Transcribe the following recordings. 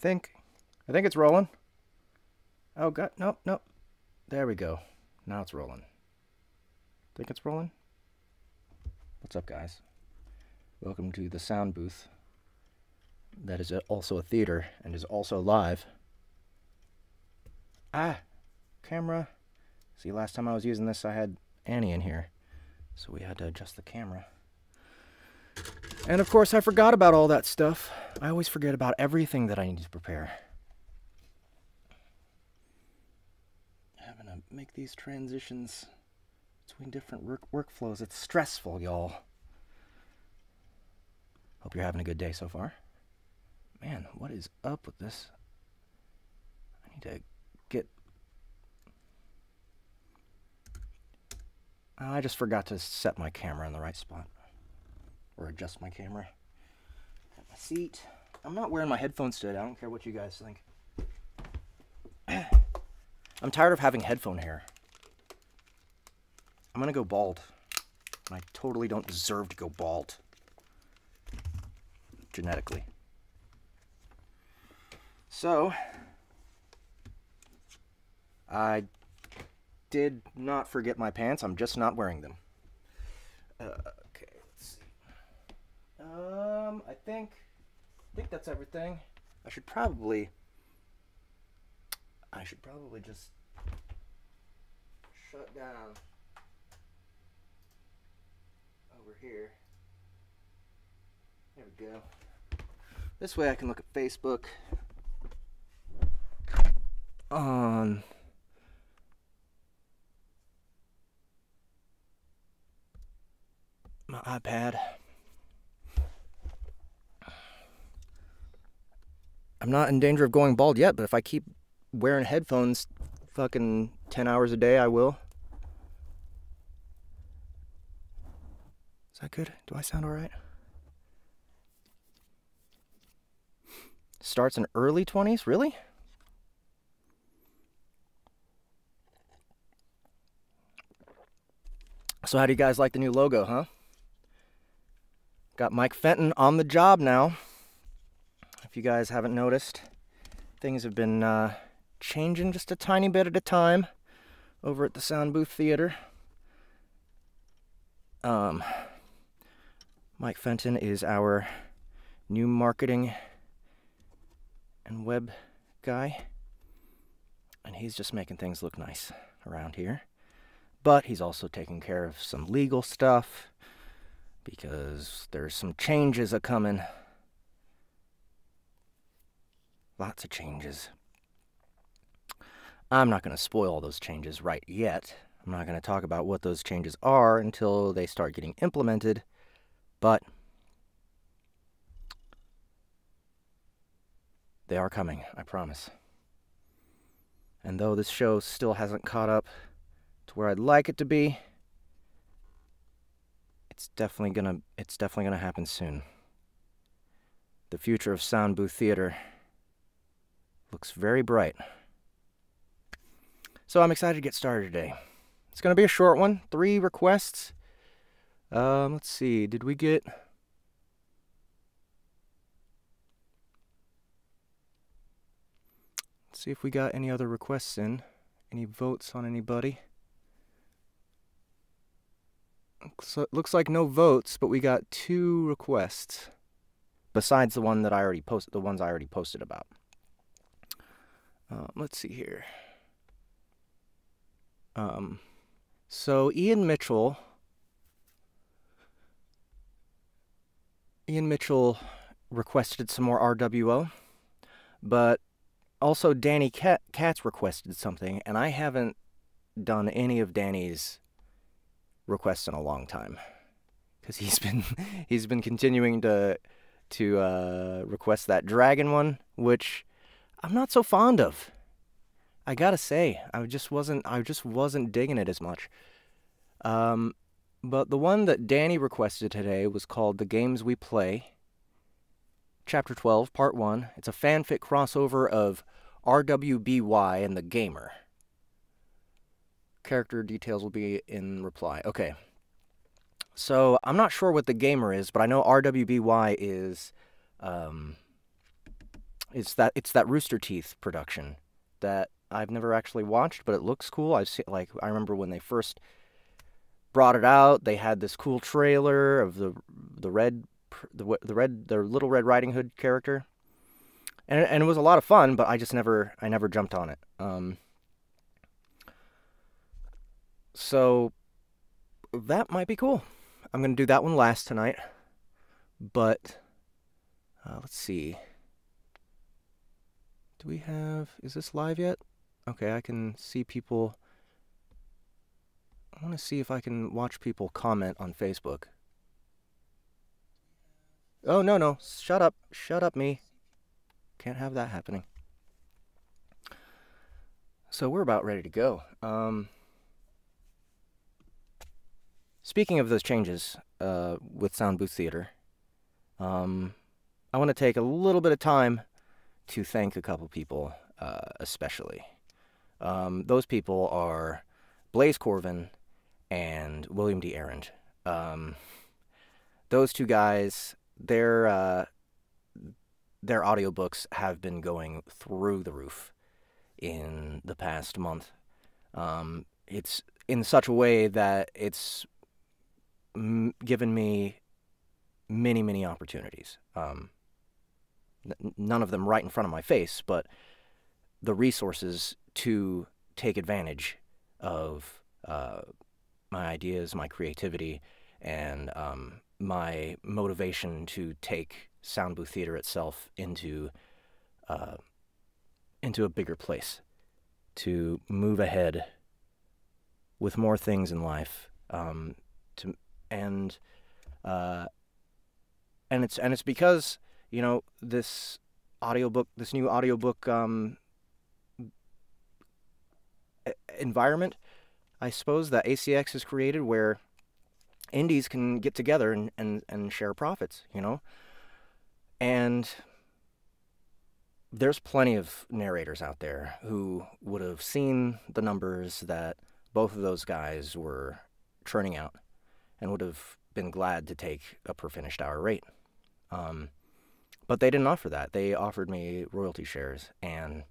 think it's rolling. Oh god, nope, nope. There we go. Now it's rolling. Think it's rolling? What's up, guys? Welcome to the sound booth. That is also a theater and is also live. Ah, camera. See, last time I was using this, I had Annie in here, so we had to adjust the camera. And of course, I forgot about all that stuff. I always forget about everything that I need to prepare. Having to make these transitions between different workflows, it's stressful, y'all. Hope you're having a good day so far. Man, what is up with this? I need to get... I just forgot to set my camera in the right spot. Or adjust my camera. At my seat. I'm not wearing my headphones today. I don't care what you guys think. I'm tired of having headphone hair. I'm gonna go bald. I totally don't deserve to go bald. Genetically. So, I did not forget my pants. I'm just not wearing them. Okay, let's see. I think that's everything. I should probably just shut down over here. There we go. This way I can look at Facebook on my iPad. I'm not in danger of going bald yet, but if I keep wearing headphones fucking 10 hours a day, I will. Is that good? Do I sound alright? Starts in early 20s? Really? So how do you guys like the new logo, huh? Got Mike Fenton on the job now. If you guys haven't noticed, things have been changing just a tiny bit at a time over at the Sound Booth Theater. Mike Fenton is our new marketing and web guy, and he's just making things look nice around here. But he's also taking care of some legal stuff because there's some changes a-coming. Lots of changes. I'm not going to spoil those changes right yet. I'm not going to talk about what those changes are until they start getting implemented, but they are coming, I promise. And though this show still hasn't caught up to where I'd like it to be, it's definitely gonna happen soon. The future of Sound Booth Theater looks very bright. So I'm excited to get started today. It's gonna be a short one, 3 requests. Let's see, did we get... Let's see if we got any other requests in. Any votes on anybody? Looks like no votes, but we got 2 requests. Besides the one that I already posted, the ones I already posted about. Let's see here. So Ian Mitchell requested some more RWO, but also Danny Katz requested something, and I haven't done any of Danny's requests in a long time, because he's been continuing to request that dragon one, which I'm not so fond of. I gotta say, I just wasn't digging it as much. But the one that Danny requested today was called The Games We Play, Chapter 12, Part 1. It's a fanfic crossover of RWBY and The Gamer. Character details will be in reply. Okay. So, I'm not sure what The Gamer is, but I know RWBY is It's that Rooster Teeth production that I've never actually watched, but it looks cool. I remember when they first brought it out, they had this cool trailer of the red their Little Red Riding Hood character, and it was a lot of fun. But I never jumped on it. So that might be cool. I'm gonna do that one last tonight. But let's see. Is this live yet? Okay, I can see people. I want to see if I can watch people comment on Facebook. Oh, no, no. Shut up. Shut up, me. Can't have that happening. So we're about ready to go. Speaking of those changes with Sound Booth Theater, I want to take a little bit of time to thank a couple people, especially. Those people are Blaze Corvin and William D. Arend. Those two guys, their audiobooks have been going through the roof in the past month. It's in such a way that it's given me many, many opportunities. None of them right in front of my face, but the resources to take advantage of my ideas, my creativity, and my motivation to take Sound Booth Theater itself into a bigger place, to move ahead with more things in life, and it's because, you know, this new audiobook environment, I suppose, that ACX has created, where indies can get together and share profits, you know? And there's plenty of narrators out there who would have seen the numbers that both of those guys were churning out and would have been glad to take a per finished hour rate. But they didn't offer that. They offered me royalty shares, and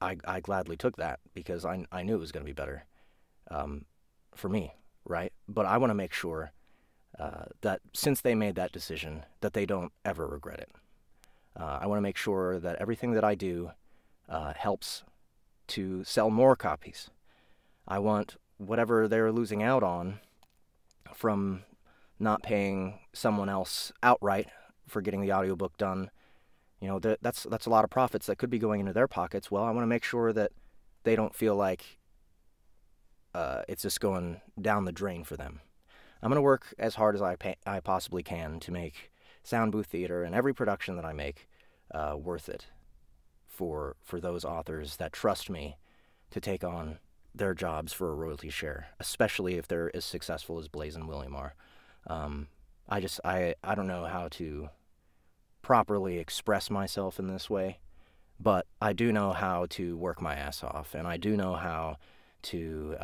I gladly took that because I knew it was going to be better for me, right? But I want to make sure that since they made that decision, that they don't ever regret it. I want to make sure that everything that I do helps to sell more copies. I want whatever they're losing out on from not paying someone else outright for getting the audiobook done. You know, that's a lot of profits that could be going into their pockets. Well, I want to make sure that they don't feel like it's just going down the drain for them. I'm going to work as hard as I possibly can to make Sound Booth Theater and every production that I make worth it for those authors that trust me to take on their jobs for a royalty share, especially if they're as successful as Blaze and William are. I don't know how to properly express myself in this way, but I do know how to work my ass off, and I do know how to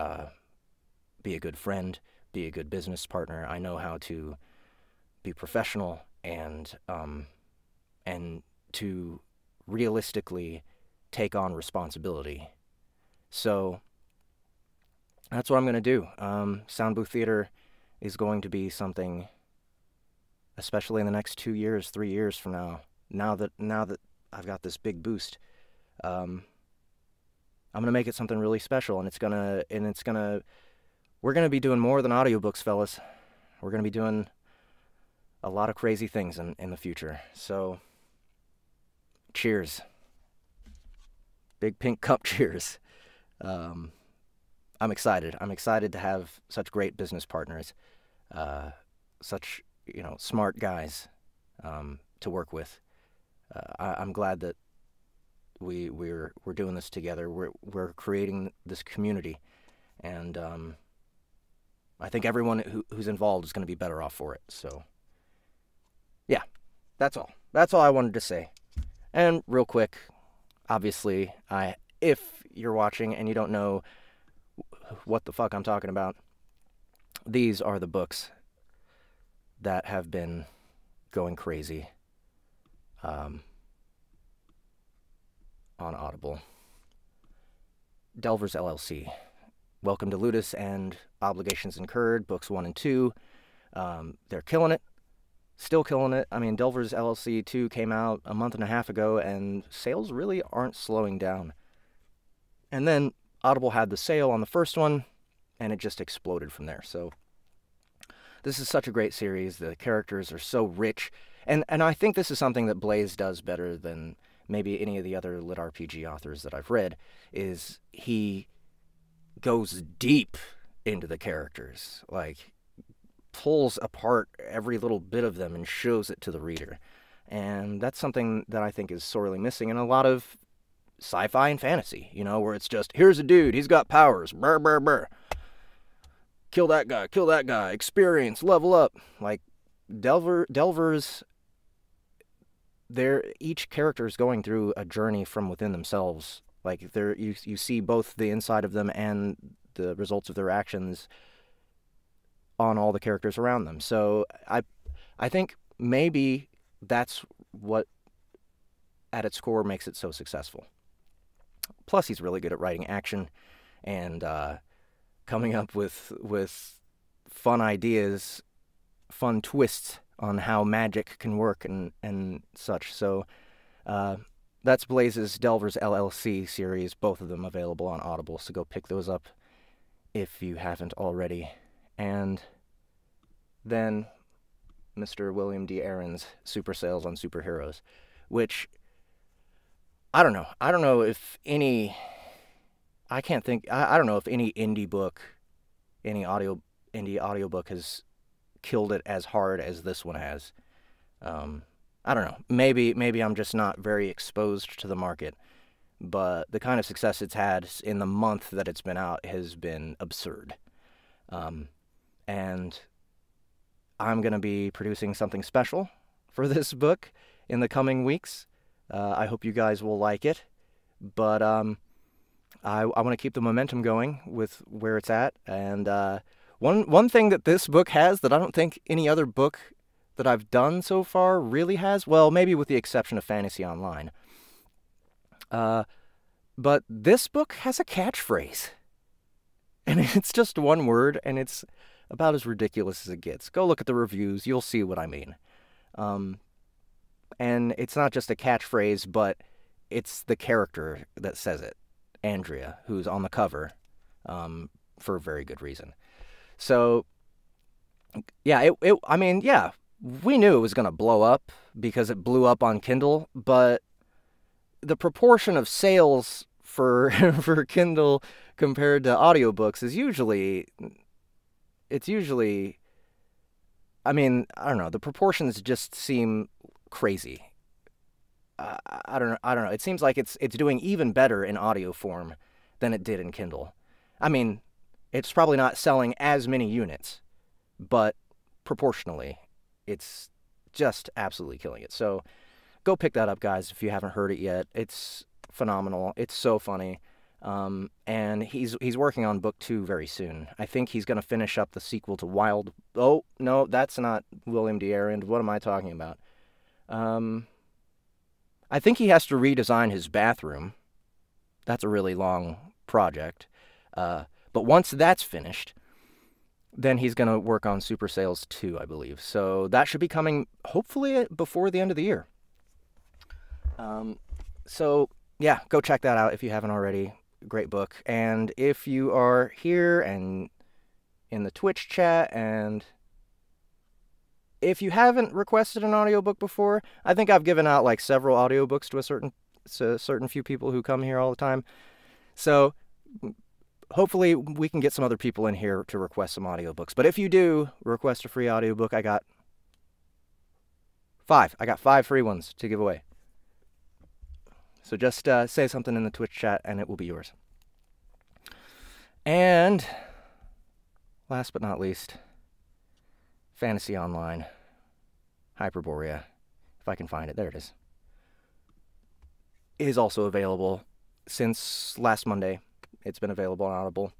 be a good friend, be a good business partner. I know how to be professional and to realistically take on responsibility. So that's what I'm going to do. Sound Booth Theater is going to be something, especially in the next 2 years, 3 years from now that I've got this big boost, I'm gonna make it something really special, and we're gonna be doing more than audiobooks, fellas. We're gonna be doing a lot of crazy things in the future. So, cheers. Big pink cup cheers. I'm excited. I'm excited to have such great business partners, such, you know, smart guys to work with. I'm glad that we're doing this together. We're creating this community, and I think everyone who's involved is going to be better off for it. So, yeah, that's all. That's all I wanted to say. And real quick, obviously, if you're watching and you don't know what the fuck I'm talking about, these are the books that have been going crazy. um, on Audible. Delvers LLC. Welcome to Ludus and Obligations Incurred, books 1 and 2. They're killing it. Still killing it. I mean, Delvers LLC 2 came out a month and a half ago, and sales really aren't slowing down. And then Audible had the sale on the first one, and it just exploded from there. So this is such a great series. The characters are so rich. And I think this is something that Blaze does better than maybe any of the other lit RPG authors that I've read, is he goes deep into the characters. Like, pulls apart every little bit of them and shows it to the reader. And that's something that I think is sorely missing in a lot of sci-fi and fantasy, you know, where it's just, here's a dude, he's got powers, brr, brr, brr. Kill that guy, experience, level up. Like, Delvers, each character is going through a journey from within themselves. Like, you see both the inside of them and the results of their actions on all the characters around them. So I think maybe that's what, at its core, makes it so successful. Plus, he's really good at writing action and coming up with fun ideas, fun twists on how magic can work and such. So that's Blaze's Delvers LLC series, both of them available on Audible, so go pick those up if you haven't already. And then Mr. William D. Aaron's Super Sales on Superheroes, which, I don't know. I don't know if any... I can't think... I don't know if any indie book, any indie audiobook has killed it as hard as this one has. I don't know. Maybe I'm just not very exposed to the market, but the kind of success it's had in the month that it's been out has been absurd. And I'm going to be producing something special for this book in the coming weeks. I hope you guys will like it, but I want to keep the momentum going with where it's at. And one thing that this book has that I don't think any other book that I've done so far really has, well, maybe with the exception of Fantasy Online, but this book has a catchphrase. And it's just one word, and it's about as ridiculous as it gets. Go look at the reviews. You'll see what I mean. And it's not just a catchphrase, but it's the character that says it. Andrea, who's on the cover, for a very good reason. So, yeah, I mean, yeah, we knew it was going to blow up because it blew up on Kindle, but the proportion of sales for Kindle compared to audiobooks is usually, I mean, I don't know, the proportions just seem crazy. I don't know. It seems like it's doing even better in audio form than it did in Kindle. I mean, it's probably not selling as many units, but proportionally, it's just absolutely killing it. So go pick that up, guys, if you haven't heard it yet. It's phenomenal. It's so funny. And he's working on book 2 very soon. I think he's going to finish up the sequel to Wild... Oh, no, that's not William D. Aaron. What am I talking about? I think he has to redesign his bathroom. That's a really long project. But once that's finished, then he's going to work on Super Sales 2, I believe. So that should be coming, hopefully, before the end of the year. So, yeah, go check that out if you haven't already. Great book. And if you are here and in the Twitch chat, and if you haven't requested an audiobook before, I think I've given out like several audiobooks to a certain few people who come here all the time. So hopefully we can get some other people in here to request some audiobooks. But if you do request a free audiobook, I got 5. I got 5 free ones to give away. So just say something in the Twitch chat and it will be yours. And last but not least, Fantasy Online, Hyperborea, if I can find it, there it is also available since last Monday. It's been available on Audible,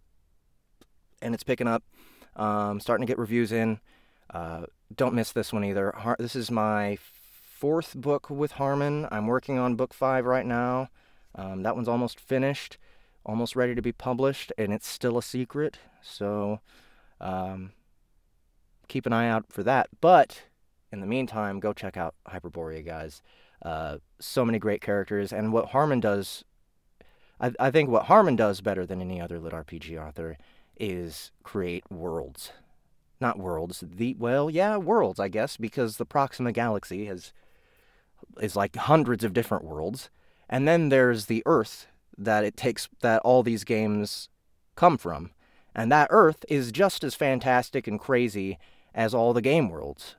and it's picking up. Starting to get reviews in. Don't miss this one either. This is my 4th book with Harmon. I'm working on book 5 right now. That one's almost finished, almost ready to be published, and it's still a secret. So keep an eye out for that. But in the meantime, go check out Hyperborea, guys. So many great characters, and what Harmon does, I think what Harmon does better than any other lit RPG author is create worlds. Not worlds, worlds, I guess, because the Proxima Galaxy is like hundreds of different worlds. And then there's the Earth that all these games come from. And that Earth is just as fantastic and crazy as all the game worlds,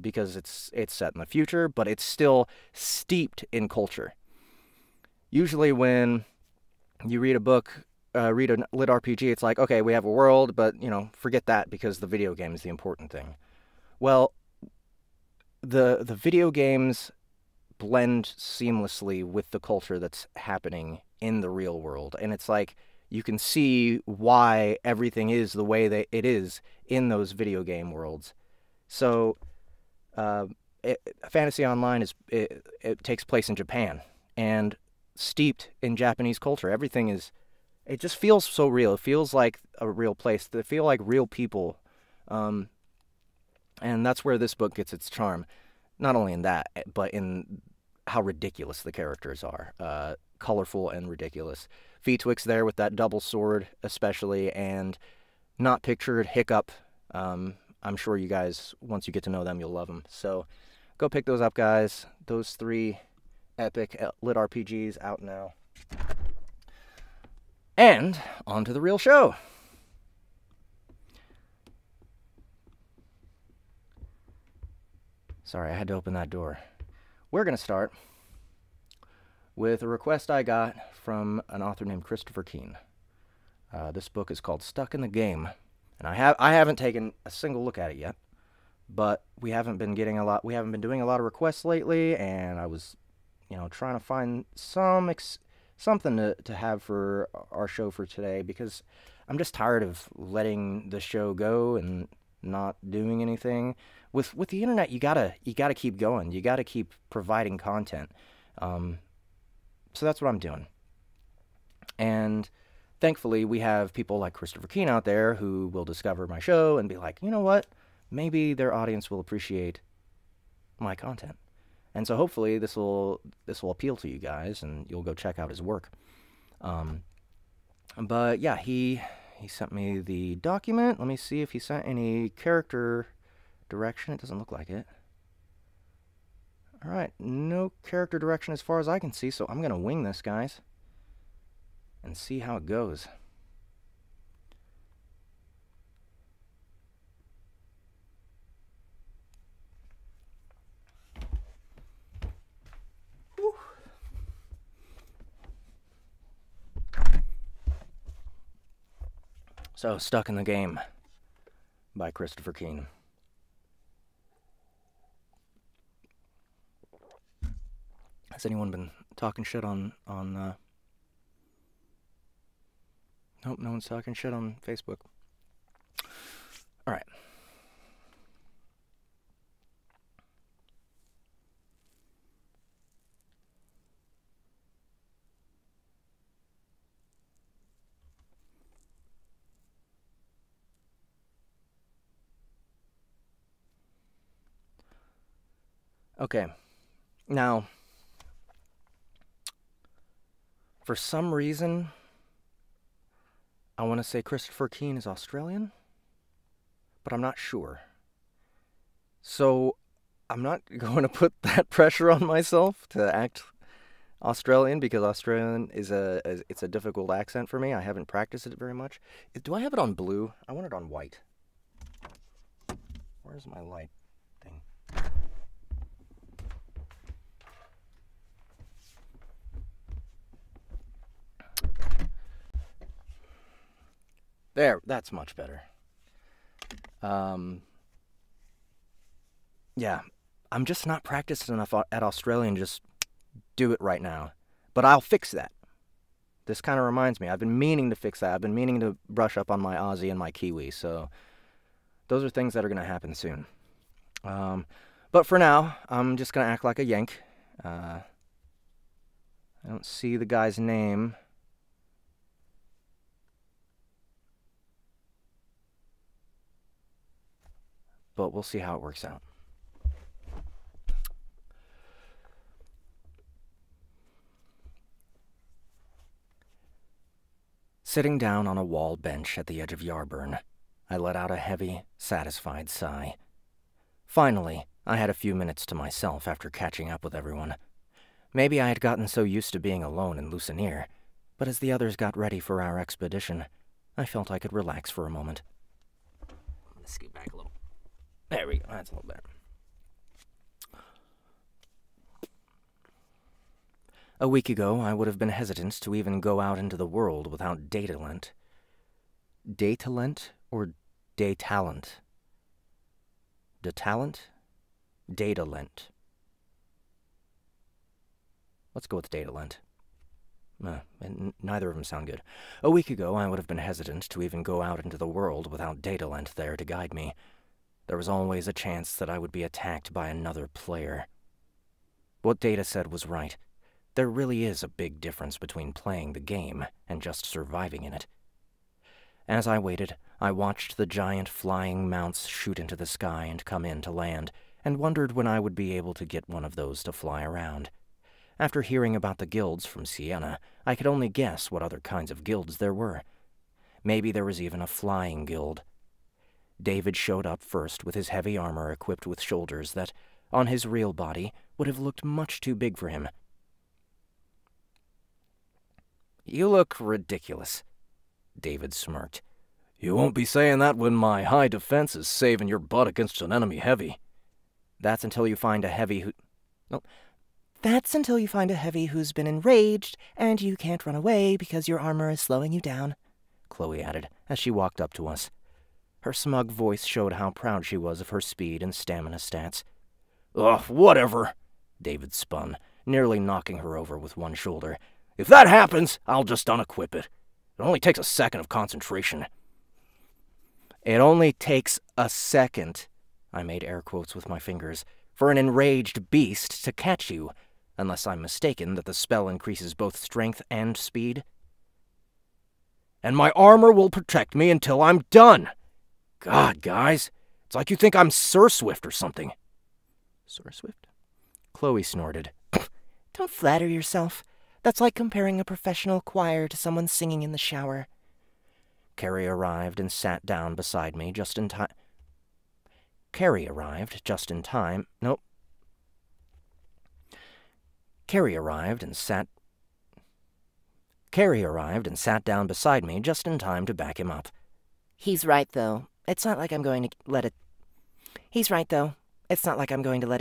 because it's set in the future, but it's still steeped in culture. Usually when you read a book, read a lit RPG, it's like, okay, we have a world, but, forget that because the video game is the important thing. Well, the video games blend seamlessly with the culture that's happening in the real world. And it's like, you can see why everything is the way that it is in those video game worlds. So, Fantasy Online it takes place in Japan, and steeped in Japanese culture. Everything it just feels so real. It feels like a real place. They feel like real people. And that's where this book gets its charm. Not only in that, but in how ridiculous the characters are. Colorful and ridiculous. Feetwick's there with that double sword, especially, and not pictured Hiccup. I'm sure you guys, once you get to know them, you'll love them. So go pick those up, guys. Those 3 epic lit RPGs out now. And on to the real show. Sorry, I had to open that door. We're going to start with a request I got from an author named Christopher Keene. This book is called Stuck in the Game, and I haven't taken a single look at it yet, but we haven't been doing a lot of requests lately, and I was trying to find something to have for our show for today, because I'm just tired of letting the show go and not doing anything. With the internet, you gotta keep going. You gotta keep providing content. So that's what I'm doing. And thankfully, we have people like Christopher Keene out there who will discover my show and be like, you know what? Maybe their audience will appreciate my content. And so hopefully this will appeal to you guys, and you'll go check out his work. But yeah, he sent me the document. Let me see if he sent any character direction. It doesn't look like it. All right, no character direction as far as I can see, so I'm gonna wing this, guys, and see how it goes. So, Stuck in the Game by Christopher Keene. Has anyone been talking shit on Nope, no one's talking shit on Facebook. Alright. Okay. Now, for some reason, I want to say Christopher Keene is Australian, but I'm not sure. So, I'm not going to put that pressure on myself to act Australian, because Australian is it's a difficult accent for me. I haven't practiced it very much. Do I have it on blue? I want it on white. Where's my light thing? There, that's much better. Yeah, I'm just not practiced enough at Australian. Just do it right now. But I'll fix that. This kind of reminds me. I've been meaning to fix that. I've been meaning to brush up on my Aussie and my Kiwi. So those are things that are going to happen soon. But But for now, I'm just gonna act like a Yank. I don't see the guy's name. But we'll see how it works out. Sitting down on a wall bench at the edge of Yarburn, I let out a heavy, satisfied sigh. Finally, I had a few minutes to myself after catching up with everyone. Maybe I had gotten so used to being alone in Lucenir, but as the others got ready for our expedition, I felt I could relax for a moment. Let's scoot back a little. There we go, that's a little better. A week ago, I would have been hesitant to even go out into the world without data-lent. Data-lent or day-talent? Da-talent? Data-lent. Let's go with data-lent. Neither of them sound good. A week ago, I would have been hesitant to even go out into the world without data-lent there to guide me. There was always a chance that I would be attacked by another player. What Data said was right. There really is a big difference between playing the game and just surviving in it. As I waited, I watched the giant flying mounts shoot into the sky and come in to land, and wondered when I would be able to get one of those to fly around. After hearing about the guilds from Sienna, I could only guess what other kinds of guilds there were. Maybe there was even a flying guild. David showed up first with his heavy armor equipped with shoulders that, on his real body, would have looked much too big for him. "You look ridiculous," David smirked. "You won't be saying that when my high defense is saving your butt against an enemy heavy." That's until you find a heavy who... Oh. That's until you find a heavy who's been enraged, and you can't run away because your armor is slowing you down, Chloe added as she walked up to us. Her smug voice showed how proud she was of her speed and stamina stats. "Ugh, whatever," David spun, nearly knocking her over with one shoulder. "If that happens, I'll just unequip it. It only takes a second of concentration." "It only takes a second," I made air quotes with my fingers, "for an enraged beast to catch you, unless I'm mistaken that the spell increases both strength and speed." "And my armor will protect me until I'm done. God, guys, it's like you think I'm Surswift or something." "Surswift?" Chloe snorted. Don't flatter yourself. That's like comparing a professional choir to someone singing in the shower. Carrie arrived and sat down beside me just in time. Carrie arrived and sat down beside me just in time to back him up. He's right, though. It's not like I'm going to let a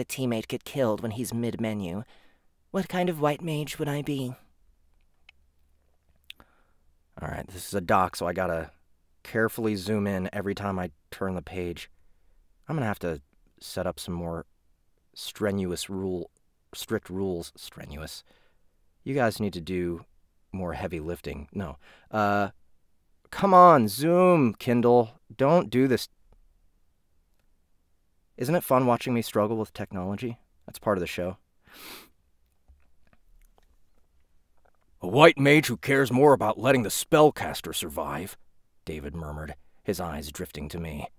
teammate get killed when he's mid-menu. What kind of white mage would I be? Alright, this is a doc, so I gotta carefully zoom in every time I turn the page. I'm gonna have to set up some more strict rules. Strenuous. You guys need to do more heavy lifting. No. Come on, zoom, Kindle. Don't do this. Isn't it fun watching me struggle with technology? That's part of the show. "A white mage who cares more about letting the spellcaster survive," David murmured, his eyes drifting to me.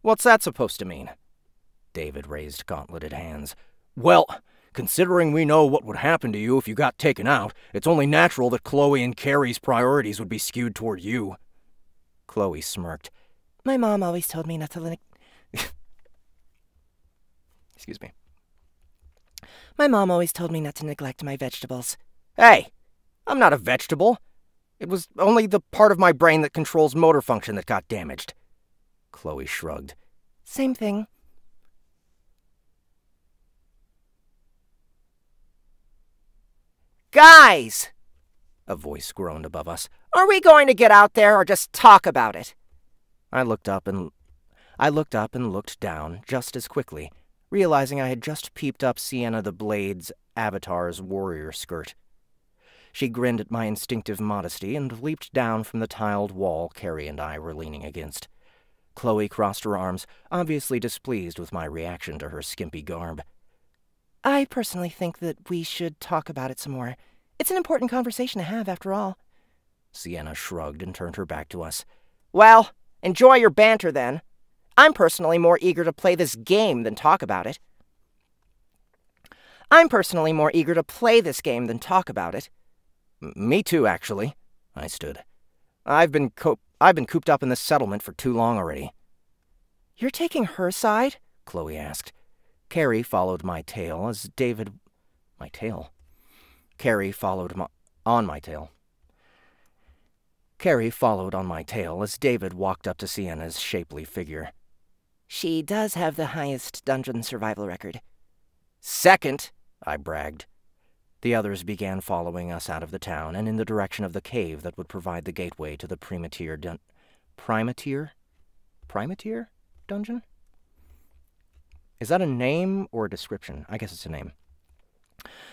"What's that supposed to mean?" David raised gauntleted hands. "Well, considering we know what would happen to you if you got taken out, it's only natural that Chloe and Carrie's priorities would be skewed toward you." Chloe smirked. My mom always told me not to Excuse me. My mom always told me not to neglect my vegetables. "Hey, I'm not a vegetable. It was only the part of my brain that controls motor function that got damaged." Chloe shrugged. Same thing. "Guys!" a voice groaned above us. "Are we going to get out there or just talk about it?" I looked up and looked down just as quickly, realizing I had just peeped up Sienna the Blade's avatar's warrior skirt. She grinned at my instinctive modesty and leaped down from the tiled wall Carrie and I were leaning against. Chloe crossed her arms, obviously displeased with my reaction to her skimpy garb. I personally think that we should talk about it some more. It's an important conversation to have, after all. Sienna shrugged and turned her back to us. Well, enjoy your banter then. I'm personally more eager to play this game than talk about it. Me too, actually. I stood. I've been cooped up in this settlement for too long already. You're taking her side? Chloe asked. Carrie followed my tail as David... My tail? Carrie followed on my tail. Carrie followed on my tail as David walked up to Sienna's shapely figure. She does have the highest dungeon survival record. Second, I bragged. The others began following us out of the town and in the direction of the cave that would provide the gateway to the Primatier dungeon? Is that a name or a description? I guess it's a name.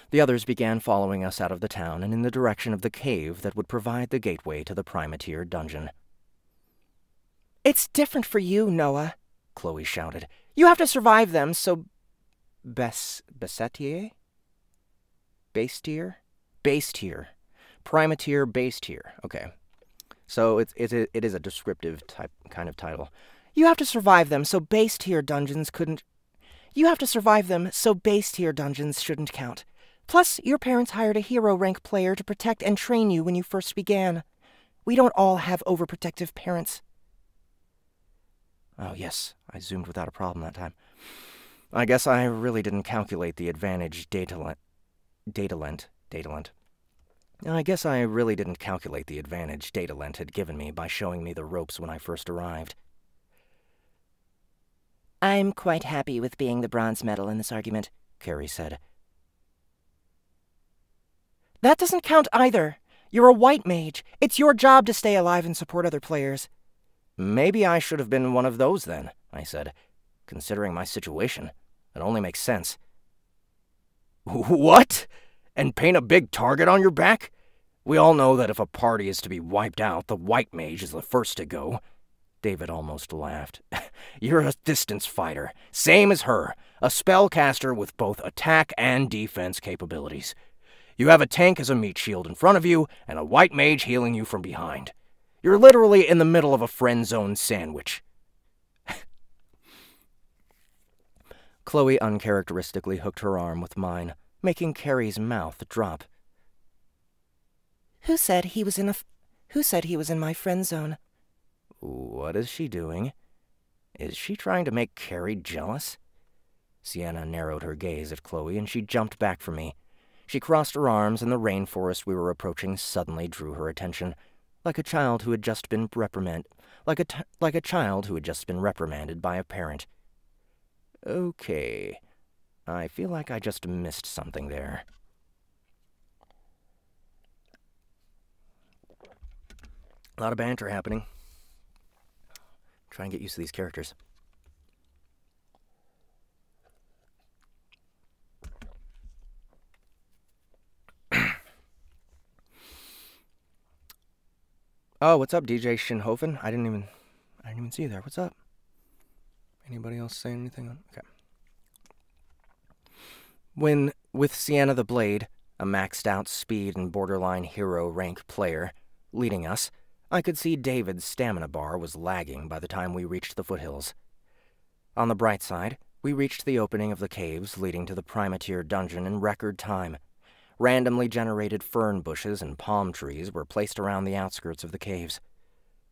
The others began following us out of the town and in the direction of the cave that would provide the gateway to the Primatier dungeon. It's different for you, Noah, Chloe shouted. You have to survive them, so... Bestier? Base tier? Base tier. Primatier base tier. Okay. So it is a descriptive kind of title. You have to survive them, so base tier dungeons couldn't... You have to survive them, so base tier dungeons shouldn't count. Plus, your parents hired a hero rank player to protect and train you when you first began. We don't all have overprotective parents. Oh, yes. I zoomed without a problem that time. I guess I really didn't calculate the advantage Datalent had given me by showing me the ropes when I first arrived. I'm quite happy with being the bronze medal in this argument, Carrie said. That doesn't count either. You're a white mage. It's your job to stay alive and support other players. Maybe I should have been one of those then, I said. Considering my situation, it only makes sense. What? And paint a big target on your back? We all know that if a party is to be wiped out, the white mage is the first to go. David almost laughed. You're a distance fighter, same as her, a spellcaster with both attack and defense capabilities. You have a tank as a meat shield in front of you, and a white mage healing you from behind. You're literally in the middle of a friend zone sandwich. Chloe uncharacteristically hooked her arm with mine, making Carrie's mouth drop. Who said he was in my friend zone? What is she doing? Is she trying to make Carrie jealous? Sienna narrowed her gaze at Chloe, and she jumped back from me. She crossed her arms, and the rainforest we were approaching suddenly drew her attention, like a child who had just been reprimanded by a parent. Okay, I feel like I just missed something there. A lot of banter happening. Try and get used to these characters. Oh, what's up, DJ Shinhofen? I didn't even see you there. What's up? Anybody else saying anything? Okay. When, with Sienna the Blade, a maxed-out speed and borderline hero rank player, leading us, I could see David's stamina bar was lagging by the time we reached the foothills. On the bright side, we reached the opening of the caves leading to the Primatier dungeon in record time. Randomly generated fern bushes and palm trees were placed around the outskirts of the caves.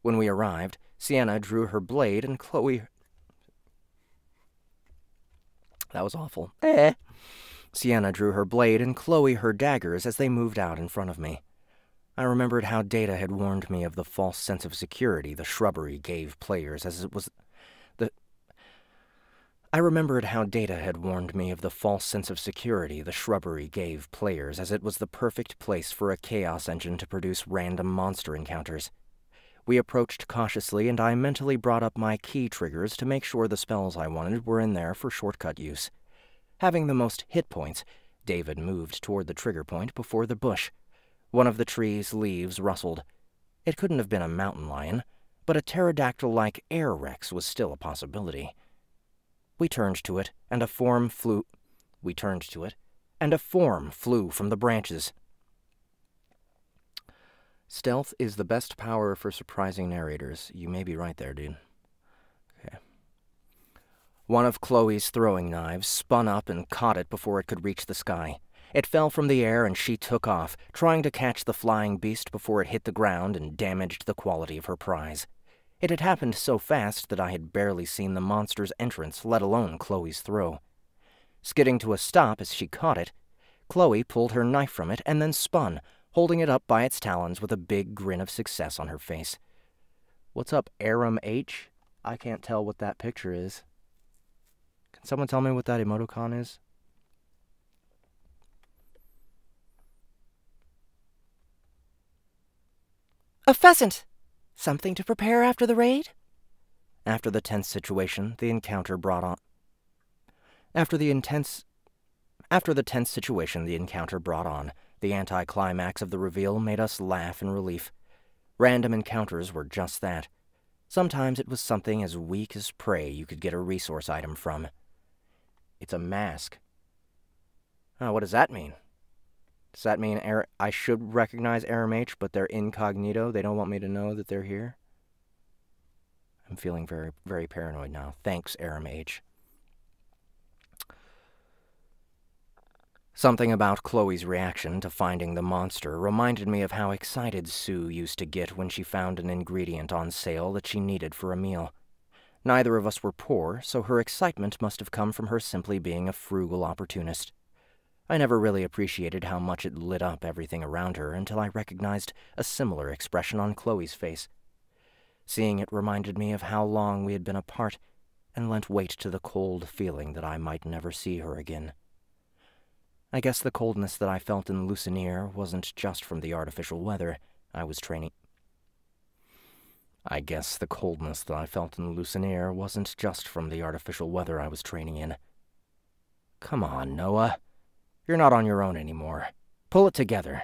When we arrived, Sienna drew her blade and Chloe... That was awful. Sienna drew her blade and Chloe her daggers as they moved out in front of me. I remembered how Data had warned me of the false sense of security the shrubbery gave players as it was the perfect place for a chaos engine to produce random monster encounters. We approached cautiously, and I mentally brought up my key triggers to make sure the spells I wanted were in there for shortcut use. Having the most hit points, David moved toward the trigger point before the bush. One of the tree's leaves rustled. It couldn't have been a mountain lion, but a pterodactyl-like air Rex was still a possibility. We turned to it, and a form flew from the branches. Stealth is the best power for surprising narrators. You may be right there, dude. Okay. One of Chloe's throwing knives spun up and caught it before it could reach the sky. It fell from the air and she took off, trying to catch the flying beast before it hit the ground and damaged the quality of her prize. It had happened so fast that I had barely seen the monster's entrance, let alone Chloe's throw. Skidding to a stop as she caught it, Chloe pulled her knife from it and then spun, holding it up by its talons with a big grin of success on her face. What's up, Aram H? I can't tell what that picture is. Can someone tell me what that emoticon is? A pheasant. Something to prepare after the raid? After the tense situation the encounter brought on. The anticlimax of the reveal made us laugh in relief. Random encounters were just that. Sometimes it was something as weak as prey you could get a resource item from. It's a mask. Oh, what does that mean? Does that mean I should recognize Aram H, but they're incognito? They don't want me to know that they're here? I'm feeling very, very paranoid now. Thanks, Aram H. Something about Chloe's reaction to finding the monster reminded me of how excited Sue used to get when she found an ingredient on sale that she needed for a meal. Neither of us were poor, so her excitement must have come from her simply being a frugal opportunist. I never really appreciated how much it lit up everything around her until I recognized a similar expression on Chloe's face. Seeing it reminded me of how long we had been apart, and lent weight to the cold feeling that I might never see her again. I guess the coldness that I felt in Lucinier wasn't just from the artificial weather I was training in. Come on, Noah. You're not on your own anymore. Pull it together.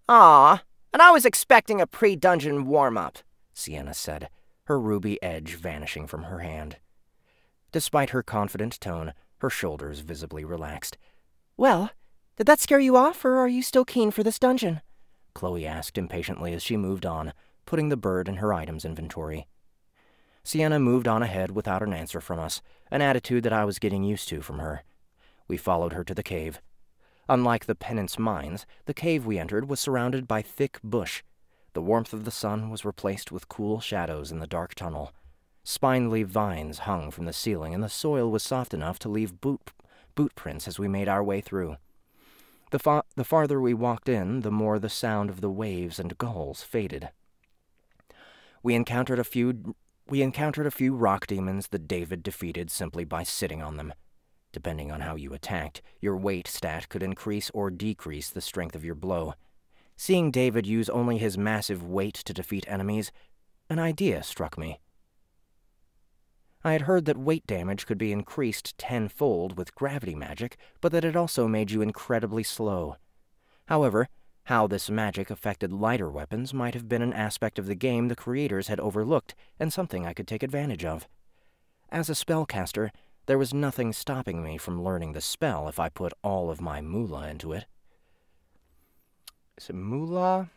Aw, and I was expecting a pre-dungeon warm-up, Sienna said, her ruby edge vanishing from her hand. Despite her confident tone, her shoulders visibly relaxed. Well, did that scare you off, or are you still keen for this dungeon? Chloe asked impatiently as she moved on, putting the bird in her items inventory. Sienna moved on ahead without an answer from us, an attitude that I was getting used to from her. We followed her to the cave. Unlike the Penance Mines, the cave we entered was surrounded by thick bush. The warmth of the sun was replaced with cool shadows in the dark tunnel. Spindly vines hung from the ceiling, and the soil was soft enough to leave boot prints as we made our way through. The farther we walked in, the more the sound of the waves and gulls faded. We encountered a few rock demons that David defeated simply by sitting on them. Depending on how you attacked, your weight stat could increase or decrease the strength of your blow. Seeing David use only his massive weight to defeat enemies, an idea struck me. I had heard that weight damage could be increased tenfold with gravity magic, but that it also made you incredibly slow. However, how this magic affected lighter weapons might have been an aspect of the game the creators had overlooked and something I could take advantage of. As a spellcaster, there was nothing stopping me from learning the spell if I put all of my moolah into it. Is it moolah?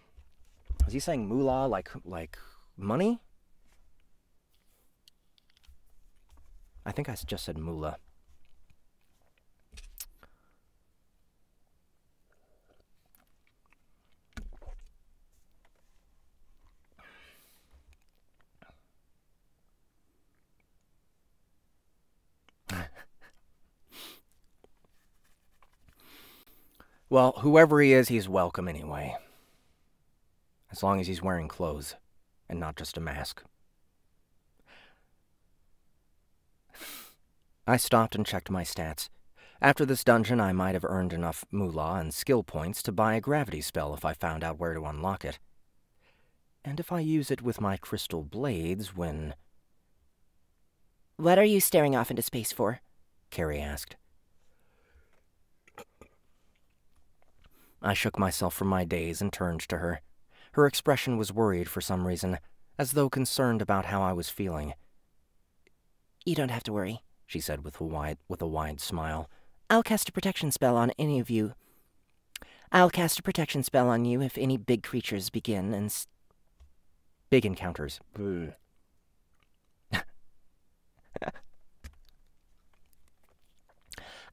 Is he saying moolah like money? I think I just said moolah. Well, whoever he is, he's welcome anyway. As long as he's wearing clothes, and not just a mask. I stopped and checked my stats. After this dungeon, I might have earned enough moolah and skill points to buy a gravity spell if I found out where to unlock it. And if I use it with my crystal blades when... What are you staring off into space for? Carrie asked. I shook myself from my daze and turned to her. Her expression was worried for some reason. as though concerned about how I was feeling. You don't have to worry, she said with a wide smile. I'll cast a protection spell on any of you. I'll cast a protection spell on you if any big creatures begin and... Big encounters.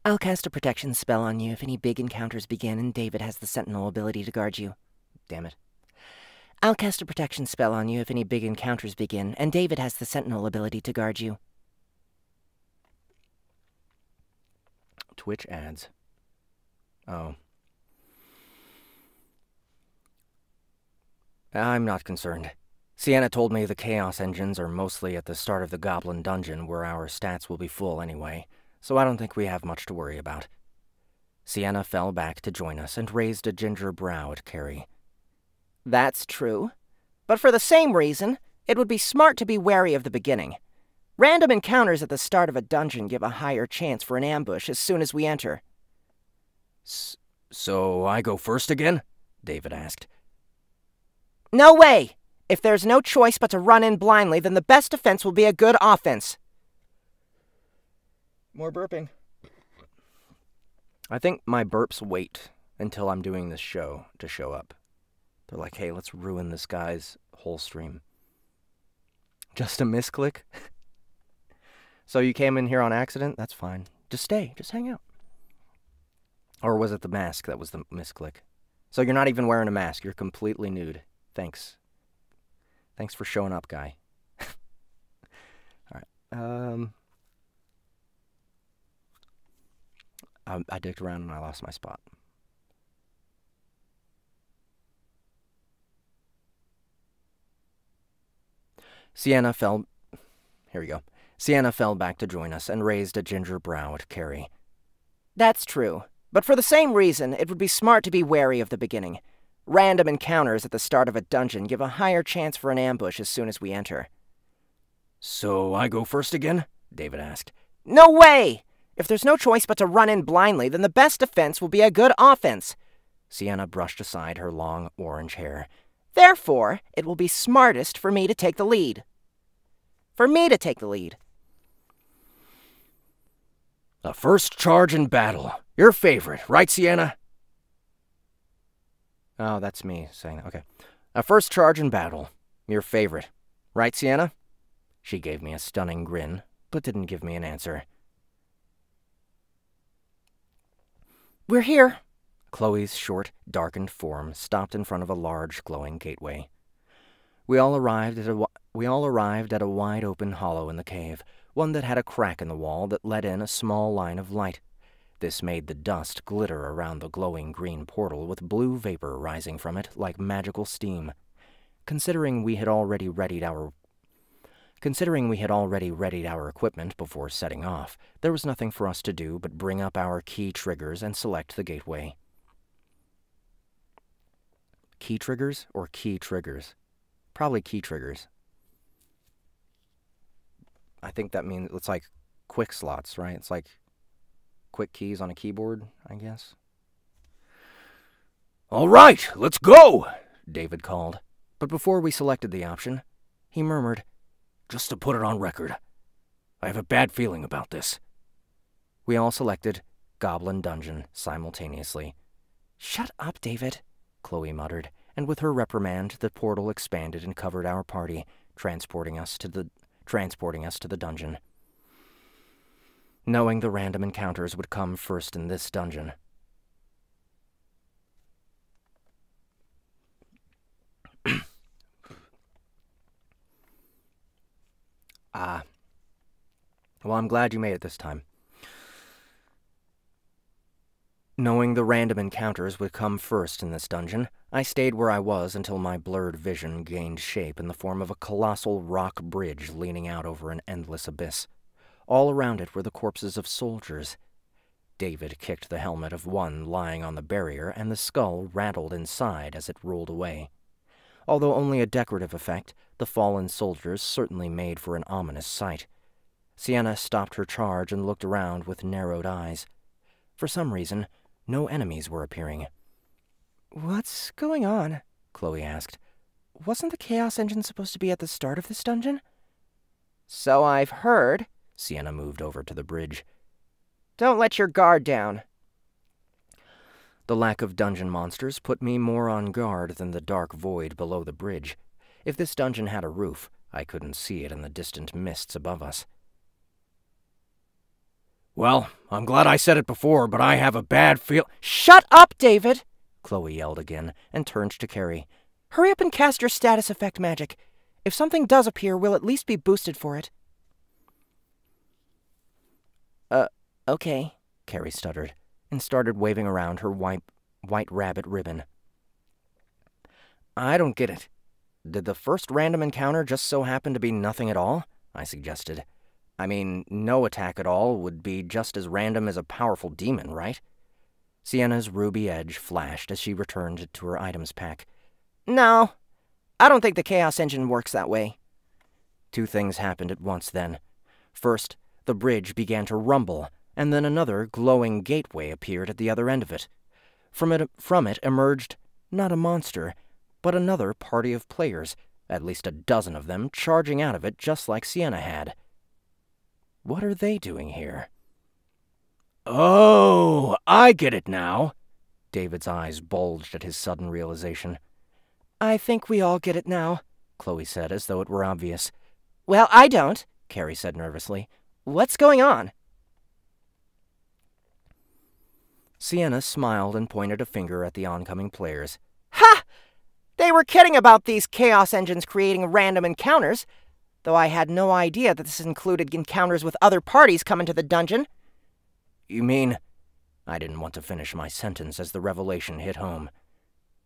I'll cast a protection spell on you if any big encounters begin and David has the sentinel ability to guard you. Damn it. I'll cast a protection spell on you if any big encounters begin and David has the sentinel ability to guard you. Twitch ads. Oh. I'm not concerned. Sienna told me the Chaos engines are mostly at the start of the Goblin Dungeon, where our stats will be full anyway, so I don't think we have much to worry about. Sienna fell back to join us and raised a ginger brow at Carrie. That's true. But for the same reason, it would be smart to be wary of the beginning. Random encounters at the start of a dungeon give a higher chance for an ambush as soon as we enter. So I go first again? David asked. No way! If there's no choice but to run in blindly, then the best defense will be a good offense. More burping. I think my burps wait until I'm doing this show to show up. They're like, hey, let's ruin this guy's whole stream. Just a misclick? So you came in here on accident? That's fine. Just stay. Just hang out. Or was it the mask that was the misclick? So you're not even wearing a mask. You're completely nude. Thanks. Thanks for showing up, guy. Alright. I dicked around and I lost my spot. Sienna fell... Here we go. Sienna fell back to join us and raised a ginger brow at Carrie. That's true. But for the same reason, it would be smart to be wary of the beginning. Random encounters at the start of a dungeon give a higher chance for an ambush as soon as we enter. So I go first again? David asked. No way! If there's no choice but to run in blindly, then the best defense will be a good offense. Sienna brushed aside her long orange hair. Therefore, it will be smartest for me to take the lead. For me to take the lead. The first charge in battle. Your favorite, right, Sienna? Oh, that's me saying that. Okay. A first charge in battle. Your favorite. Right, Sienna? She gave me a stunning grin, but didn't give me an answer. We're here. Chloe's short, darkened form stopped in front of a large, glowing gateway. We all arrived at a wide-open hollow in the cave, one that had a crack in the wall that let in a small line of light. This made the dust glitter around the glowing green portal with blue vapor rising from it like magical steam. Considering we had already readied our equipment before setting off, there was nothing for us to do but bring up our key triggers and select the gateway. Key triggers or key triggers? Probably key triggers. I think that means it's like quick slots, right? It's like quick keys on a keyboard, I guess. All right, let's go, David called. But before we selected the option, he murmured, just to put it on record, I have a bad feeling about this. We all selected Goblin Dungeon simultaneously. Shut up, David, Chloe muttered, and with her reprimand, the portal expanded and covered our party, transporting us to the dungeon. Knowing the random encounters would come first in this dungeon. Well, I'm glad you made it this time. Knowing the random encounters would come first in this dungeon, I stayed where I was until my blurred vision gained shape in the form of a colossal rock bridge leaning out over an endless abyss. All around it were the corpses of soldiers. David kicked the helmet of one lying on the barrier, and the skull rattled inside as it rolled away. Although only a decorative effect, the fallen soldiers certainly made for an ominous sight. Sienna stopped her charge and looked around with narrowed eyes. For some reason, no enemies were appearing. What's going on? Chloe asked. wasn't the Chaos Engine supposed to be at the start of this dungeon? So I've heard. Sienna moved over to the bridge. Don't let your guard down. The lack of dungeon monsters put me more on guard than the dark void below the bridge. If this dungeon had a roof, I couldn't see it in the distant mists above us. Well, I'm glad I said it before, but I have a bad feel— Shut up, David! Chloe yelled again and turned to Carrie. Hurry up and cast your status effect magic. If something does appear, we'll at least be boosted for it. Okay, Carrie stuttered, and started waving around her white rabbit ribbon. I don't get it. Did the first random encounter just so happen to be nothing at all? I suggested. I mean, no attack at all would be just as random as a powerful demon, right? Sienna's ruby edge flashed as she returned to her items pack. No, I don't think the Chaos Engine works that way. Two things happened at once then. First, the bridge began to rumble, and then another glowing gateway appeared at the other end of it. From it emerged not a monster, but another party of players, at least a dozen of them, charging out of it just like Sienna had. What are they doing here? Oh, I get it now. David's eyes bulged at his sudden realization. I think we all get it now, Chloe said as though it were obvious. Well, I don't, Carrie said nervously. What's going on? Sienna smiled and pointed a finger at the oncoming players. Ha! They were kidding about these Chaos Engines creating random encounters, though I had no idea that this included encounters with other parties coming to the dungeon. You mean— I didn't want to finish my sentence as the revelation hit home.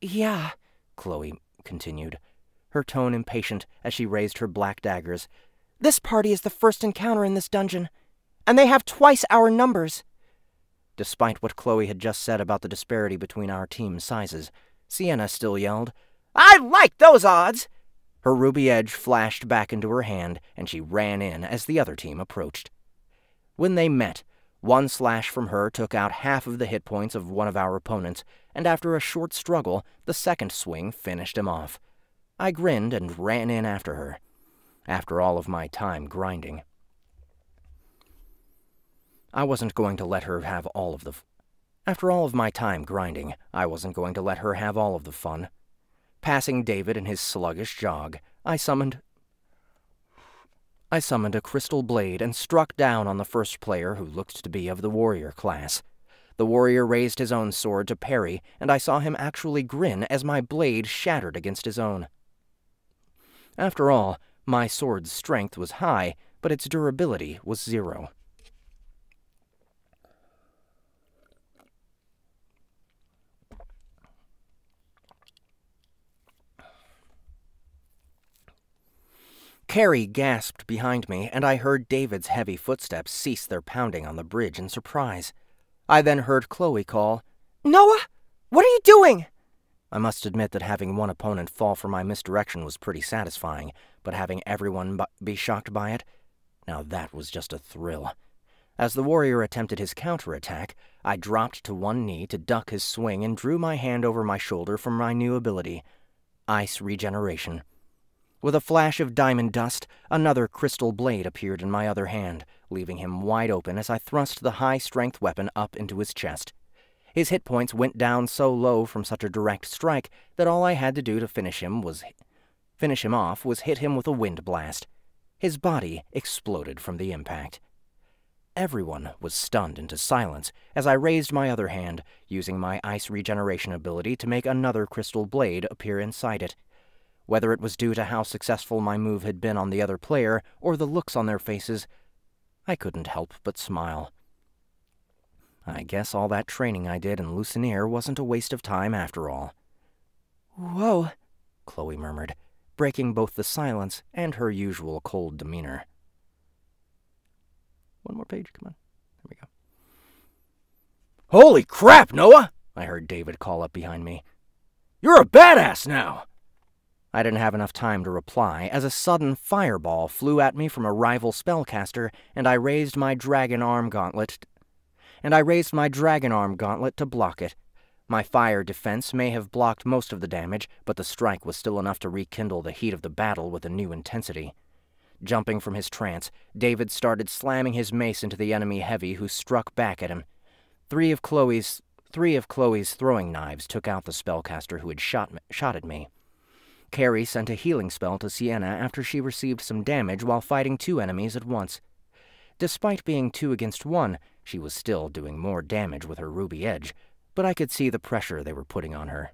Yeah, Chloe continued, her tone impatient as she raised her black daggers. This party is the first encounter in this dungeon, and they have twice our numbers. Despite what Chloe had just said about the disparity between our team sizes, Sienna still yelled, I like those odds! Her ruby edge flashed back into her hand, and she ran in as the other team approached. When they met, one slash from her took out half of the hit points of one of our opponents, and after a short struggle, the second swing finished him off. I grinned and ran in after her. After all of my time grinding, I wasn't going to let her have all of the fun. Passing David in his sluggish jog, I summoned a crystal blade and struck down on the first player who looked to be of the warrior class. The warrior raised his own sword to parry, and I saw him actually grin as my blade shattered against his own. After all, my sword's strength was high, but its durability was 0. Carrie gasped behind me, and I heard David's heavy footsteps cease their pounding on the bridge in surprise. I then heard Chloe call, Noah, what are you doing? I must admit that having one opponent fall for my misdirection was pretty satisfying, but having everyone be shocked by it, now that was just a thrill. As the warrior attempted his counterattack, I dropped to one knee to duck his swing and drew my hand over my shoulder for my new ability, Ice Regeneration. With a flash of diamond dust, another crystal blade appeared in my other hand, leaving him wide open as I thrust the high-strength weapon up into his chest. His hit points went down so low from such a direct strike that all I had to do to finish him off was hit him with a wind blast. His body exploded from the impact. Everyone was stunned into silence as I raised my other hand, using my Ice Regeneration ability to make another crystal blade appear inside it. Whether it was due to how successful my move had been on the other player or the looks on their faces, I couldn't help but smile. I guess all that training I did in Lucinier wasn't a waste of time after all. Whoa, Chloe murmured, breaking both the silence and her usual cold demeanor. One more page, come on. There we go. Holy crap, Noah! I heard David call up behind me. You're a badass now! I didn't have enough time to reply as a sudden fireball flew at me from a rival spellcaster, and I raised my dragon arm gauntlet to block it. My fire defense may have blocked most of the damage, but the strike was still enough to rekindle the heat of the battle with a new intensity. Jumping from his trance, David started slamming his mace into the enemy heavy who struck back at him. Three of Chloe's throwing knives took out the spellcaster who had shot at me. Carrie sent a healing spell to Sienna after she received some damage while fighting 2 enemies at once. Despite being 2 against 1, she was still doing more damage with her ruby edge, but I could see the pressure they were putting on her.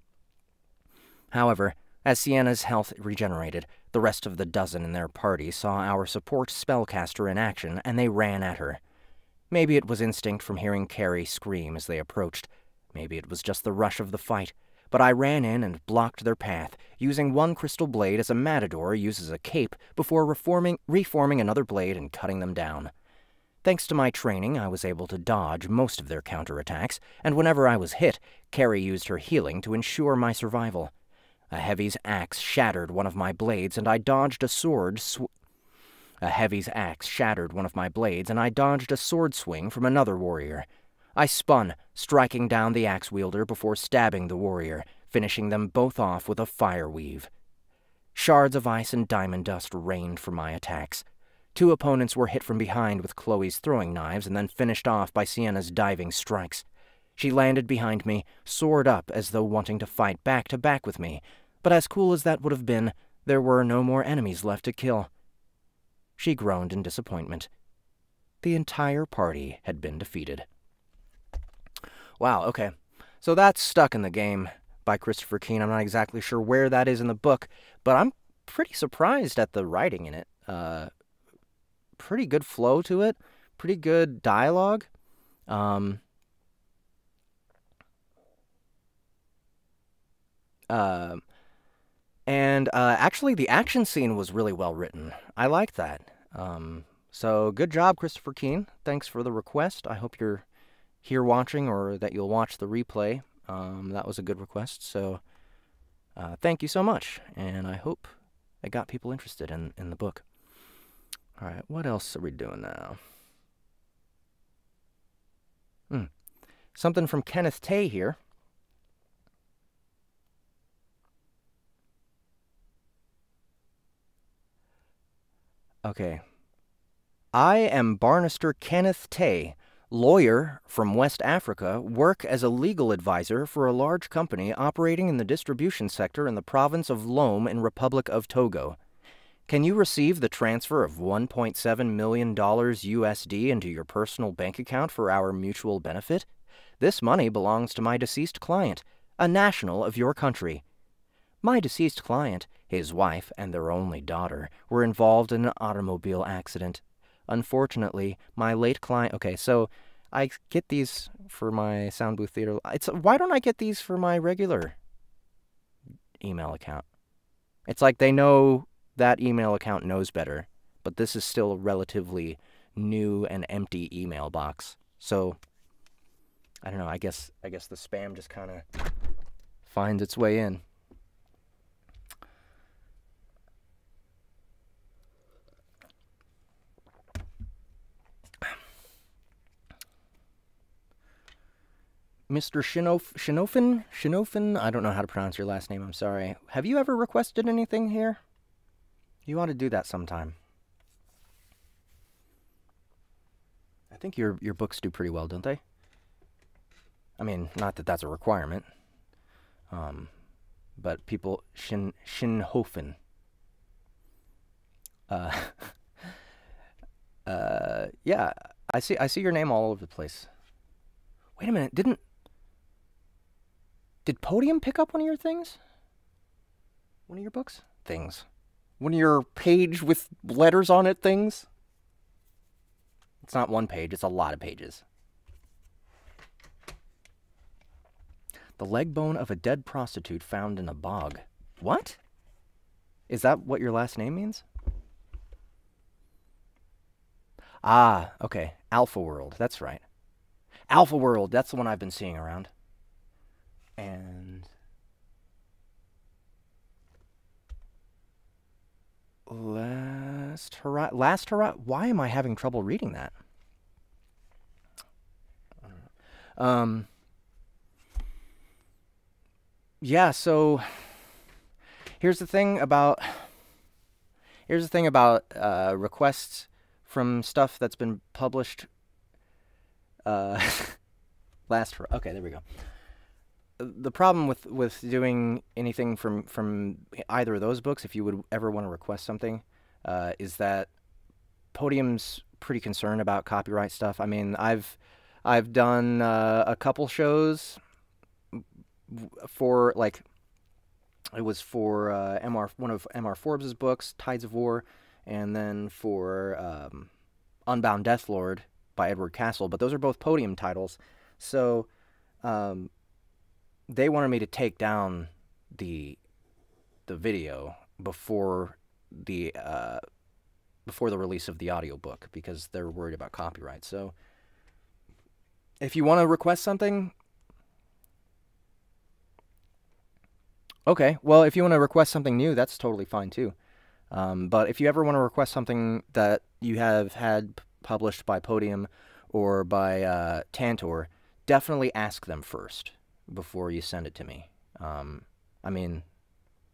However, as Sienna's health regenerated, the rest of the dozen in their party saw our support spellcaster in action, and they ran at her. Maybe it was instinct from hearing Carrie scream as they approached. Maybe it was just the rush of the fight, but I ran in and blocked their path, using one crystal blade as a matador uses a cape before reforming another blade and cutting them down. Thanks to my training, I was able to dodge most of their counterattacks, and whenever I was hit, Carrie used her healing to ensure my survival. A heavy's axe shattered one of my blades, and I dodged a sword swing from another warrior. I spun, striking down the axe wielder before stabbing the warrior, finishing them both off with a fire weave. Shards of ice and diamond dust rained from my attacks. 2 opponents were hit from behind with Chloe's throwing knives and then finished off by Sienna's diving strikes. She landed behind me, sword up as though wanting to fight back to back with me, but as cool as that would have been, there were no more enemies left to kill. She groaned in disappointment. The entire party had been defeated. Wow, okay. So that's Stuck in the Game by Christopher Keene. I'm not exactly sure where that is in the book, but I'm pretty surprised at the writing in it. Pretty good flow to it. Pretty good dialogue. Actually, the action scene was really well written. I liked that. So good job, Christopher Keene. Thanks for the request. I hope you're here watching or that you'll watch the replay. That was a good request. So thank you so much. And I hope it got people interested in the book. All right, what else are we doing now? Something from Kenneth Tay here. Okay. I am Barnister Kenneth Tay, lawyer from West Africa, work as a legal advisor for a large company operating in the distribution sector in the province of Lome in Republic of Togo. Can you receive the transfer of $1.7 million USD into your personal bank account for our mutual benefit? This money belongs to my deceased client, a national of your country. My deceased client, his wife, and their only daughter were involved in an automobile accident. Unfortunately, my late client... Okay, so I get these for my Sound Booth Theater... Why don't I get these for my regular email account? It's like they know that email account knows better, but this is still a relatively new and empty email box. So, I don't know, I guess the spam just kind of finds its way in. Mr. Shinofin, I don't know how to pronounce your last name, I'm sorry. Have you ever requested anything here? You ought to do that sometime. I think your books do pretty well, don't they? I mean, not that that's a requirement. But people, Shinhofen. Yeah, I see your name all over the place. Wait a minute, Did Podium pick up one of your things? One of your books? Things. One of your page with letters on it things? It's not one page, it's a lot of pages. The leg bone of a dead prostitute found in a bog. What? Is that what your last name means? Ah, okay. Alpha World, that's right. Alpha World, that's the one I've been seeing around. And... Last Hurrah. Why am I having trouble reading that? yeah, so here's the thing about requests from stuff that's been published okay, there we go. The problem with doing anything from either of those books, if you would ever want to request something, is that Podium's pretty concerned about copyright stuff. I mean, I've done a couple shows for, like, it was for one of M.R. Forbes's books, Tides of War, and then for Unbound Deathlord by Edward Castle, but those are both Podium titles. So they wanted me to take down the video before the release of the audiobook because they're worried about copyright. So if you want to request something, okay, well, if you want to request something new, that's totally fine too. But if you ever want to request something that you have had published by Podium or by Tantor, definitely ask them first before you send it to me. I mean,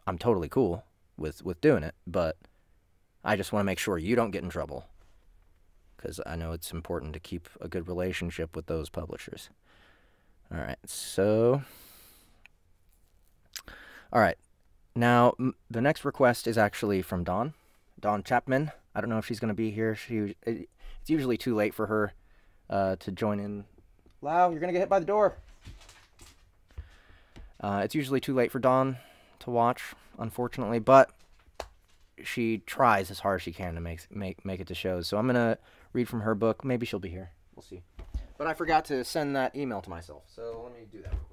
I'm totally cool with doing it, but I just want to make sure you don't get in trouble, because I know it's important to keep a good relationship with those publishers. All right, so... All right, now the next request is actually from Dawn Chapman. I don't know if she's going to be here. It's usually too late for her to join in. Lau, you're going to get hit by the door. It's usually too late for Dawn to watch, unfortunately, but she tries as hard as she can to make it to shows. So I'm going to read from her book. Maybe she'll be here. We'll see. But I forgot to send that email to myself, so let me do that real quick.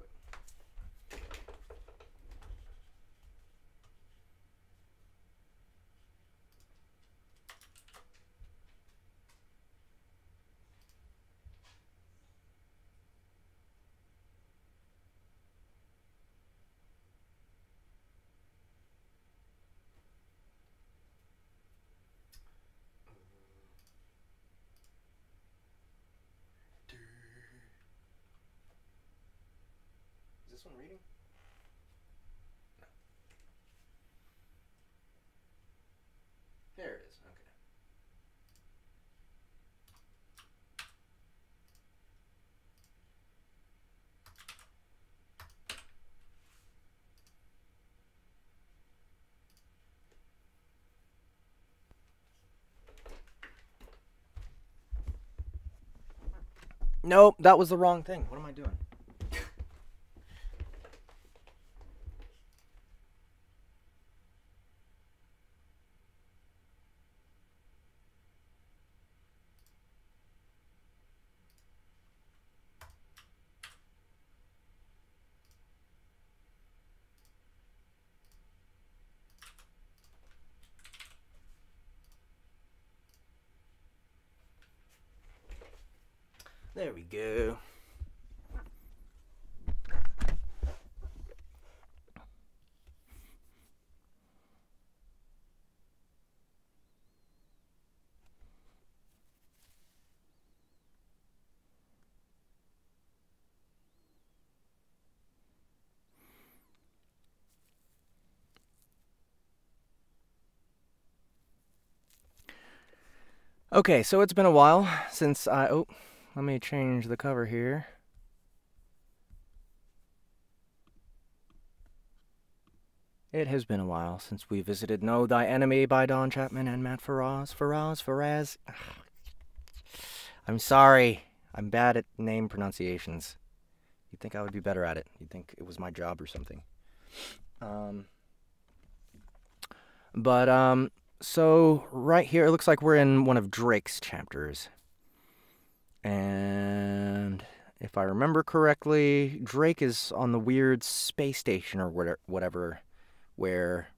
Is this one reading? No. There it is. Okay. Nope, that was the wrong thing. What am I doing? There we go. Okay, so it's been a while since let me change the cover here. It has been a while since we visited Know Thy Enemy by Dawn Chapman and Matt Ferraz. I'm sorry. I'm bad at name pronunciations. You'd think I would be better at it. You'd think it was my job or something. So right here, it looks like we're in one of Drake's chapters. And if I remember correctly, Drake is on the weird space station or whatever, where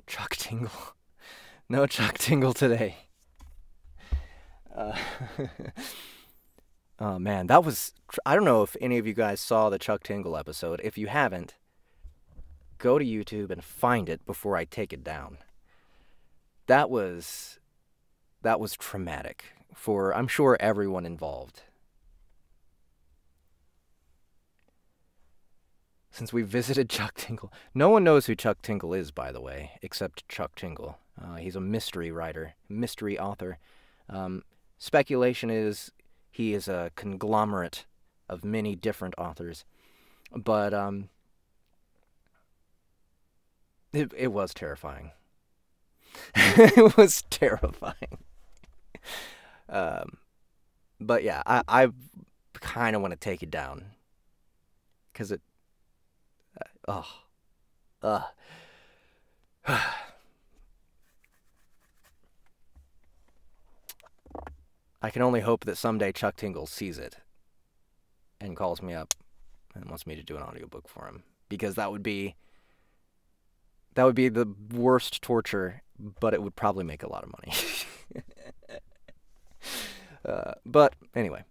Chuck Tingle... No Chuck Tingle today. Oh man, that was... I don't know if any of you guys saw the Chuck Tingle episode. If you haven't, go to YouTube and find it before I take it down. That was traumatic for, I'm sure, everyone involved. since we visited Chuck Tingle. No one knows who Chuck Tingle is, by the way, except Chuck Tingle. He's a mystery writer, mystery author. Speculation is he is a conglomerate of many different authors. But it was terrifying. It was terrifying. But yeah, I kind of want to take it down. Because it... I can only hope that someday Chuck Tingle sees it and calls me up and wants me to do an audiobook for him. Because that would be the worst torture, but it would probably make a lot of money. But anyway.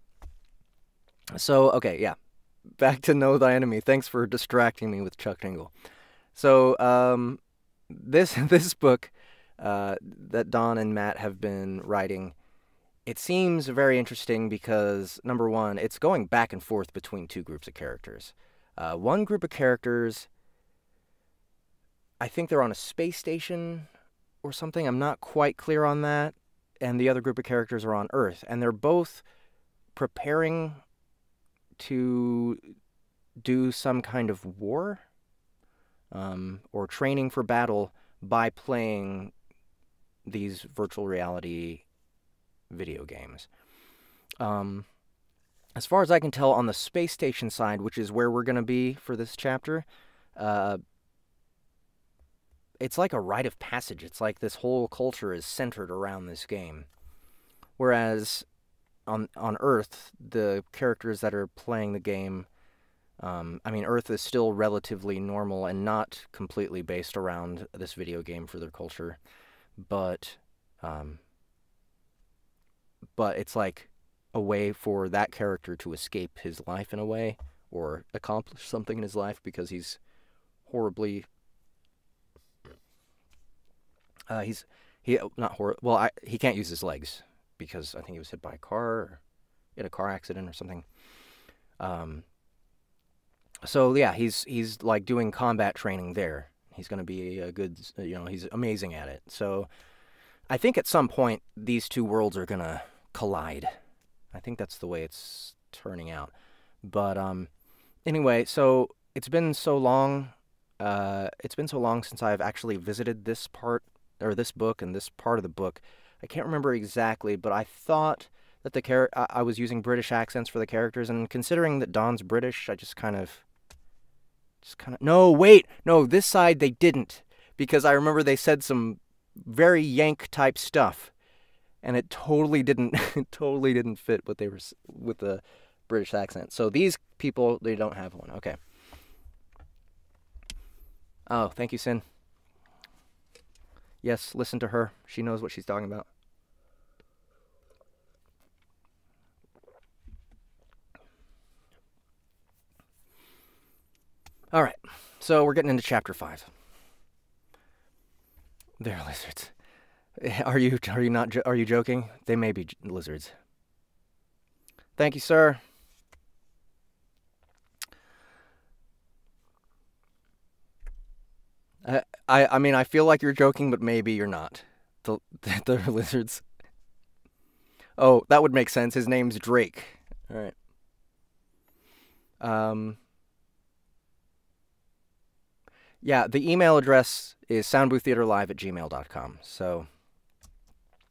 So, okay, yeah. Back to Know Thy Enemy. Thanks for distracting me with Chuck Tingle. So, this book that Don and Matt have been writing, it seems very interesting because, number one, it's going back and forth between two groups of characters. One group of characters, I think they're on a space station or something. I'm not quite clear on that. And the other group of characters are on Earth. And they're both preparing to do some kind of war or training for battle by playing these virtual reality video games. As far as I can tell, on the space station side, which is where we're going to be for this chapter, it's like a rite of passage. It's like this whole culture is centered around this game. Whereas on Earth, the characters that are playing the game, I mean, Earth is still relatively normal and not completely based around this video game for their culture, but it's like a way for that character to escape his life in a way, or accomplish something in his life because he's horribly... he can't use his legs because I think he was hit by a car or in a car accident or something. So yeah, he's like doing combat training there. He's going to be a good, he's amazing at it. So I think at some point these two worlds are going to collide. I think that's the way it's turning out. But anyway, so it's been so long since I've actually visited this part, or this book and this part of the book. I can't remember exactly, but I thought that I was using British accents for the characters, and considering that Don's British, I just kind of... No, wait! No, this side they didn't, because I remember they said some very Yank-type stuff, and it totally didn't fit what they were with the British accent. So these people, they don't have one. Okay. Oh, thank you, Sin. Yes, listen to her. She knows what she's talking about. All right, so we're getting into chapter 5. They're lizards. Are you joking? They may be lizards. Thank you, sir. I mean, I feel like you're joking, but maybe you're not. The lizards. Oh, that would make sense. His name's Drake. All right. Yeah, the email address is soundbooththeaterlive@gmail.com. So,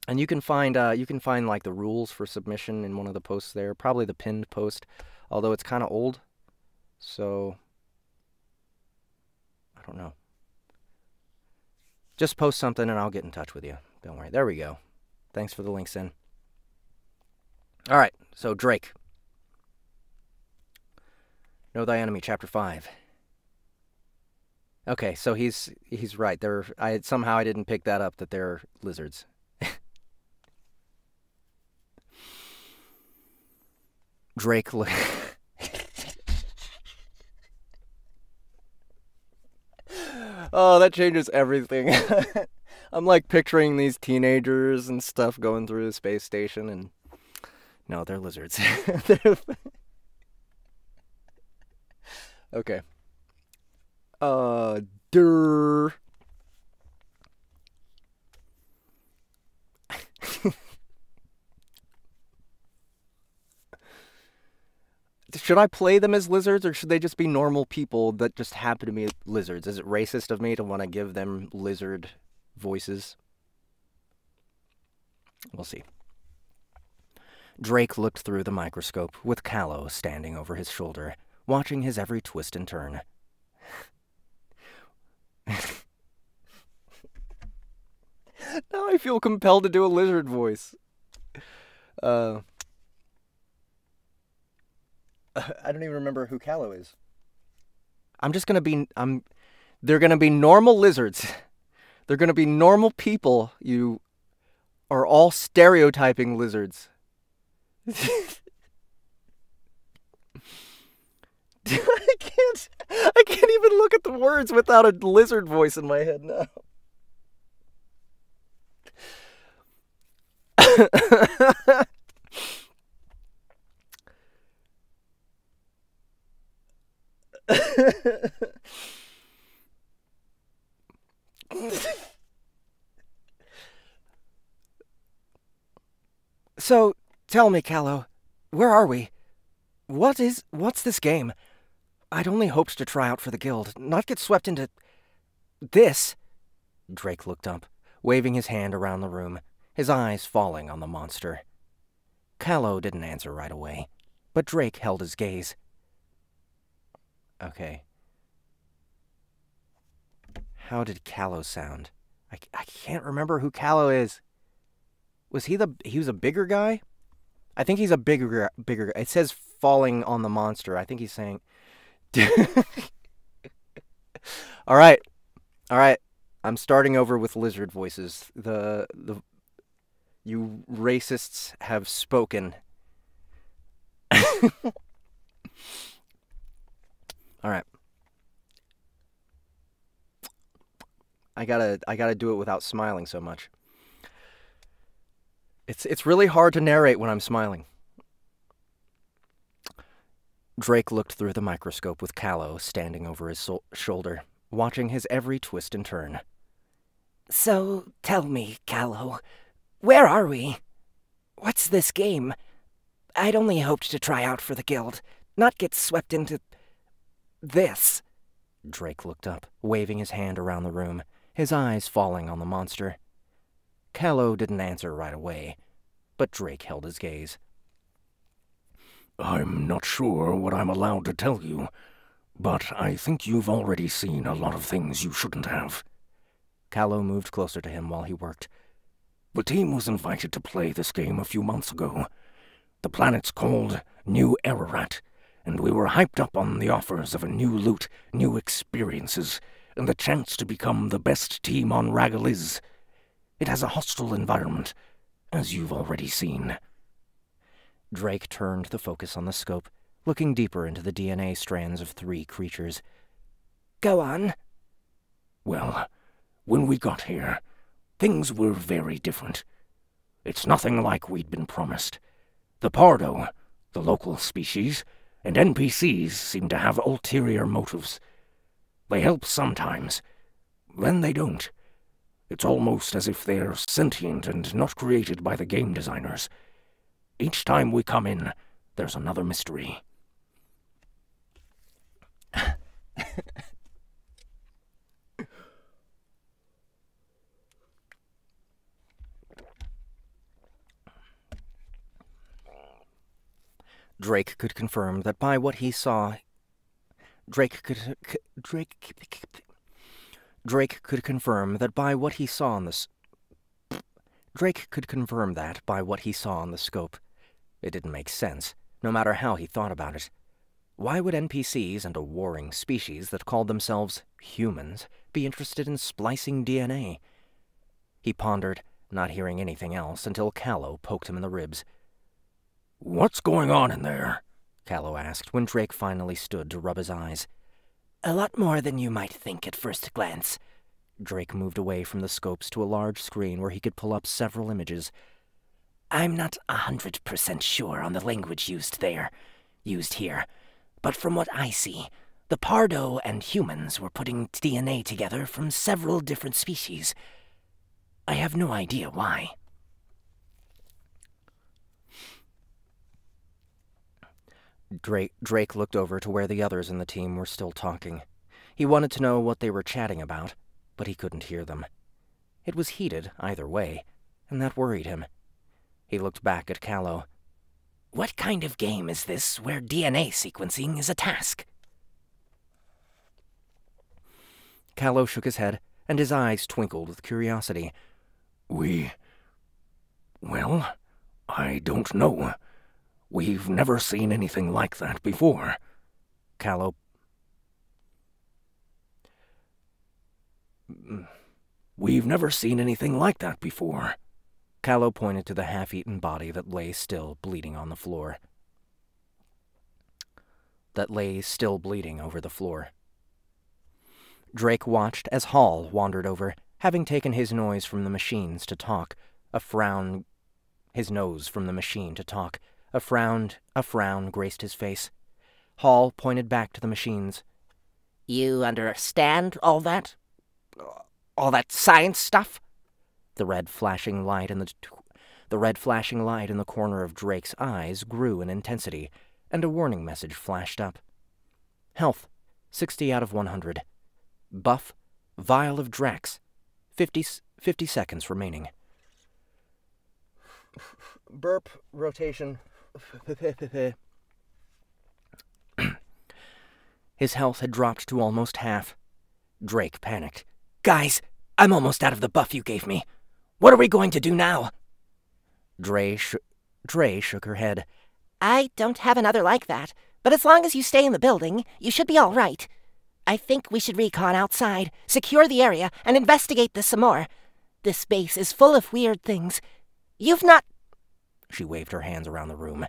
and you can find like the rules for submission in one of the posts there, probably the pinned post, although it's kind of old. So, I don't know. Just post something and I'll get in touch with you. Don't worry. There we go. Thanks for the links in. All right, so Drake. Know Thy Enemy, Chapter 5. Okay, so he's right. Somehow I didn't pick that up, that they're lizards. Drake. Oh, that changes everything. I'm like picturing these teenagers and stuff going through the space station, and no, they're lizards. Okay. Durr. Should I play them as lizards, or should they just be normal people that just happen to be lizards? Is it racist of me to want to give them lizard voices? We'll see. Drake looked through the microscope, with Callow standing over his shoulder, watching his every twist and turn. Now I feel compelled to do a lizard voice. I don't even remember who Callow is. They're gonna be normal lizards. They're gonna be normal people. You are all stereotyping lizards. I can't even look at the words without a lizard voice in my head now. So, tell me, Callow, where are we? What's this game? I'd only hoped to try out for the guild, not get swept into this. Drake looked up, waving his hand around the room, his eyes falling on the monster. Callow didn't answer right away, but Drake held his gaze. Okay. How did Callow sound? I can't remember who Callow is. He was a bigger guy? I think he's a bigger. It says falling on the monster. I think he's saying. All right. I'm starting over with lizard voices. You racists have spoken. All right. I gotta do it without smiling so much. It's really hard to narrate when I'm smiling. Drake looked through the microscope with Callow standing over his shoulder, watching his every twist and turn. So, tell me, Callow, where are we? What's this game? I'd only hoped to try out for the guild, not get swept into this. Drake looked up, waving his hand around the room, his eyes falling on the monster. Callow didn't answer right away, but Drake held his gaze. I'm not sure what I'm allowed to tell you, but I think you've already seen a lot of things you shouldn't have. Callow moved closer to him while he worked. The team was invited to play this game a few months ago. The planet's called New Ararat, and we were hyped up on the offers of a new loot, new experiences, and the chance to become the best team on Ragaliz. It has a hostile environment, as you've already seen. Drake turned the focus on the scope, looking deeper into the DNA strands of 3 creatures. Go on. Well, when we got here, things were very different. It's nothing like we'd been promised. The Pardo, the local species, and NPCs seem to have ulterior motives. They help sometimes, then they don't. It's almost as if they're sentient and not created by the game designers. Each time we come in, there's another mystery. Drake could confirm that by what he saw... Drake could confirm that by what he saw on the... Drake could confirm that by what he saw on the scope. It didn't make sense, no matter how he thought about it. Why would NPCs and a warring species that called themselves humans be interested in splicing DNA? He pondered, not hearing anything else, until Callow poked him in the ribs. "What's going on in there?" Callow asked when Drake finally stood to rub his eyes. A lot more than you might think at first glance. Drake moved away from the scopes to a large screen where he could pull up several images. I'm not 100% sure on the language used here, but from what I see, The Pardo and humans were putting DNA together from several different species. I have no idea why. Drake looked over to where the others in the team were still talking. He wanted to know what they were chatting about, but he couldn't hear them. It was heated either way, and that worried him. He looked back at Callow. What kind of game is this where DNA sequencing is a task? Callow shook his head, and his eyes twinkled with curiosity. Well, I don't know. We've never seen anything like that before. Callow... We've never seen anything like that before. Callow pointed to the half-eaten body that lay still, bleeding on the floor. Over the floor. Drake watched as Hall wandered over, having taken his nose from the machine to talk. A frown graced his face. Hall pointed back to the machines. You understand all that? All that science stuff? The red flashing light in the corner of Drake's eyes grew in intensity, and a warning message flashed up. Health, 60 out of 100. Buff, Vial of Drax, 50 seconds remaining. Burp, rotation. His health had dropped to almost half. Drake panicked. Guys, I'm almost out of the buff you gave me. What are we going to do now? Dre shook her head. I don't have another like that, but as long as you stay in the building, you should be all right. I think we should recon outside, secure the area, and investigate this some more. This base is full of weird things. You've not... She waved her hands around the room.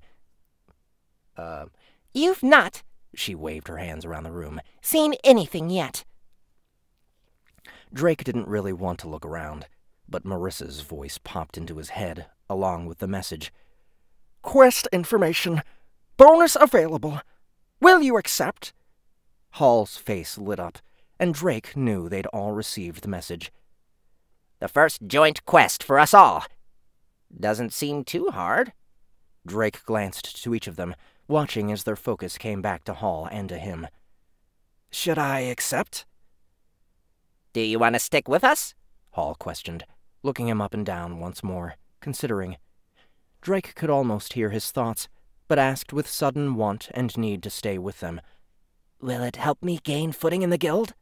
You've not... She waved her hands around the room. Seen anything yet. Drake didn't really want to look around, but Marissa's voice popped into his head, along with the message. Quest information. Bonus available. Will you accept? Hall's face lit up, and Drake knew they'd all received the message. The first joint quest for us all. Doesn't seem too hard. Drake glanced to each of them, watching as their focus came back to Hall and to him. Should I accept? Do you want to stick with us? Hall questioned, looking him up and down once more, considering. Drake could almost hear his thoughts, but asked with sudden want and need to stay with them. Will it help me gain footing in the guild?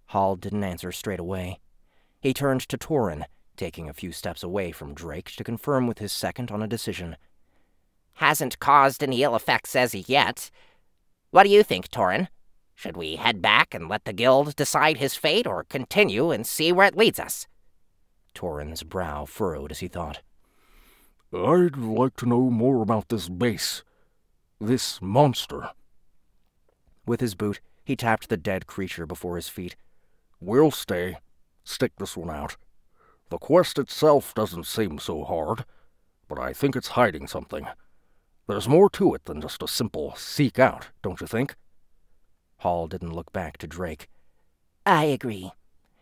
Hall didn't answer straight away. He turned to Torin, taking a few steps away from Drake to confirm with his second on a decision. Hasn't caused any ill effects as yet. What do you think, Torin? Should we head back and let the guild decide his fate, or continue and see where it leads us? Torin's brow furrowed as he thought. I'd like to know more about this base. This monster. With his boot, he tapped the dead creature before his feet. We'll stay. Stick this one out. The quest itself doesn't seem so hard, but I think it's hiding something. There's more to it than just a simple seek out, don't you think? Hall didn't look back to Drake. I agree.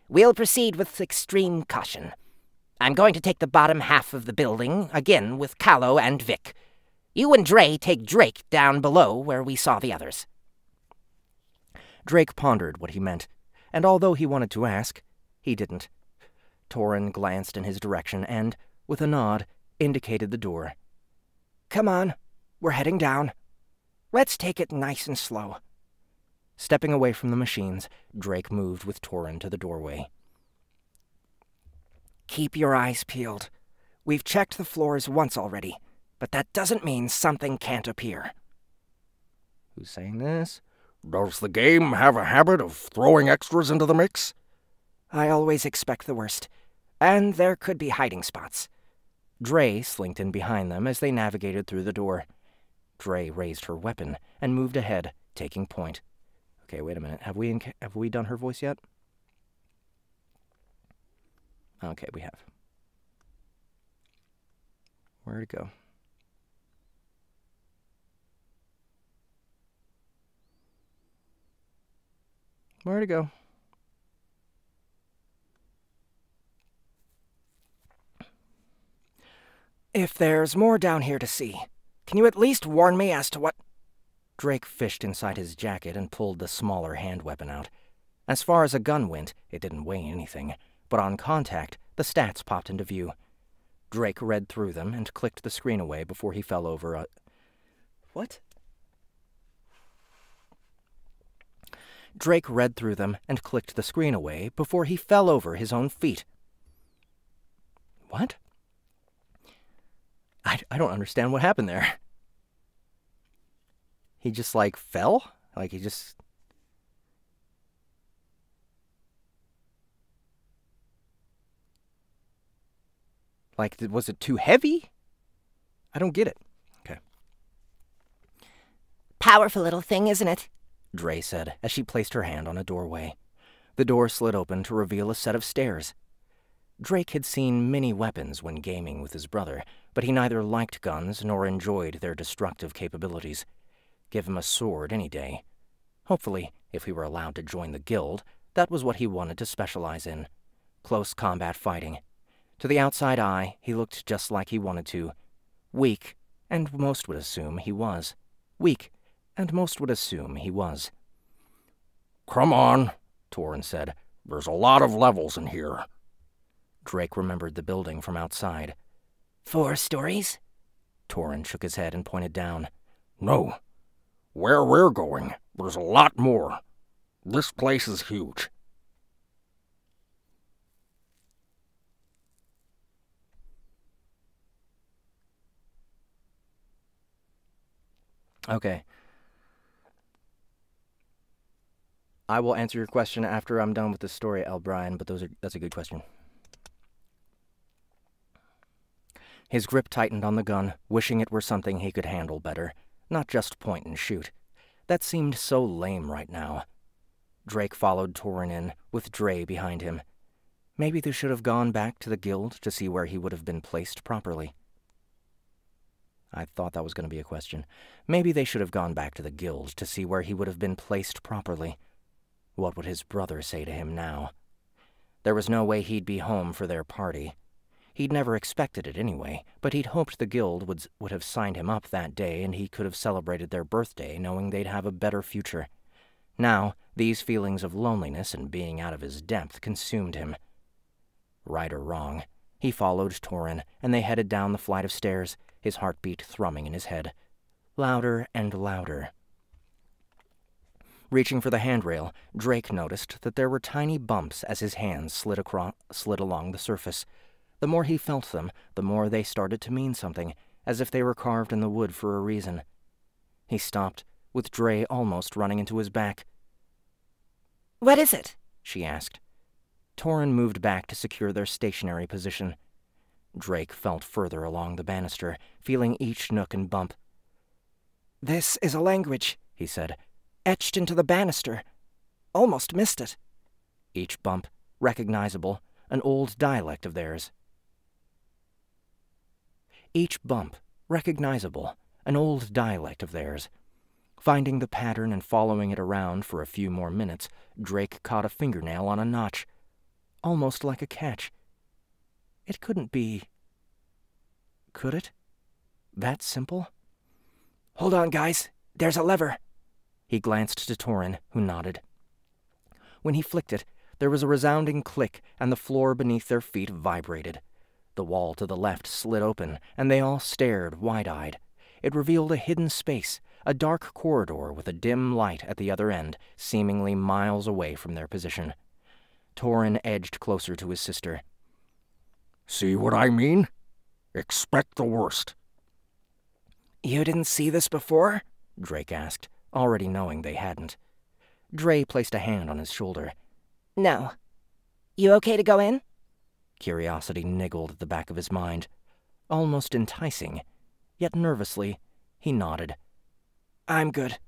We'll proceed with extreme caution. I'm going to take the bottom half of the building, again with Callow and Vic. You and Dre take Drake down below where we saw the others. Drake pondered what he meant, and although he wanted to ask, he didn't. Torin glanced in his direction and, with a nod, indicated the door. Come on, we're heading down. Let's take it nice and slow. Stepping away from the machines, Drake moved with Torin to the doorway. Keep your eyes peeled. We've checked the floors once already, but that doesn't mean something can't appear. Who's saying this? Does the game have a habit of throwing extras into the mix? I always expect the worst, and there could be hiding spots. Dre slinked in behind them as they navigated through the door. Dre raised her weapon and moved ahead, taking point. Okay, wait a minute. Have we done her voice yet? Okay, we have. Where'd it go? Where'd it go? If there's more down here to see, can you at least warn me as to what... Drake fished inside his jacket and pulled the smaller hand weapon out. As far as a gun went, it didn't weigh anything, but on contact, the stats popped into view. Drake read through them and clicked the screen away before he fell over a... What? Drake read through them and clicked the screen away before he fell over his own feet. What? I don't understand what happened there. He just, like, fell? Like, he just... Like, was it too heavy? I don't get it. Okay. Powerful little thing, isn't it? Dre said as she placed her hand on a doorway. The door slid open to reveal a set of stairs. Drake had seen many weapons when gaming with his brother, but he neither liked guns nor enjoyed their destructive capabilities. Give him a sword any day. Hopefully, if he were allowed to join the guild, that was what he wanted to specialize in. Close combat fighting. To the outside eye, he looked just like he wanted to. Weak, and most would assume he was. Weak, and most would assume he was. "Come on," Torin said. "There's a lot of levels in here." Drake remembered the building from outside. 4 stories? Torin shook his head and pointed down. "No. Where we're going, there's a lot more. This place is huge." Okay. I will answer your question after I'm done with the story, L. Brian, but that's a good question. His grip tightened on the gun, wishing it were something he could handle better, not just point and shoot. That seemed so lame right now. Drake followed Torin in, with Dre behind him. Maybe they should have gone back to the guild to see where he would have been placed properly. I thought that was going to be a question. Maybe they should have gone back to the guild to see where he would have been placed properly. What would his brother say to him now? There was no way he'd be home for their party. He'd never expected it anyway, but he'd hoped the guild would have signed him up that day and he could have celebrated their birthday knowing they'd have a better future. Now, these feelings of loneliness and being out of his depth consumed him. Right or wrong, he followed Torin, and they headed down the flight of stairs, his heartbeat thrumming in his head. Louder and louder. Reaching for the handrail, Drake noticed that there were tiny bumps as his hands slid along the surface. The more he felt them, the more they started to mean something, as if they were carved in the wood for a reason. He stopped, with Dre almost running into his back. What is it? She asked. Torin moved back to secure their stationary position. Drake felt further along the banister, feeling each nook and bump. This is a language, he said. Etched into the banister. Almost missed it. Each bump, recognizable, an old dialect of theirs. Each bump, recognizable, an old dialect of theirs. Finding the pattern and following it around for a few more minutes, Drake caught a fingernail on a notch. Almost like a catch. It couldn't be... Could it? That simple? Hold on, guys. There's a lever. He glanced to Torin, who nodded. When he flicked it, there was a resounding click, and the floor beneath their feet vibrated. The wall to the left slid open, and they all stared wide-eyed. It revealed a hidden space, a dark corridor with a dim light at the other end, seemingly miles away from their position. Torin edged closer to his sister. "See what I mean? Expect the worst." You didn't see this before? Drake asked, already knowing they hadn't. Dre placed a hand on his shoulder. No. You okay to go in? Curiosity niggled at the back of his mind. Almost enticing, yet nervously, he nodded. I'm good.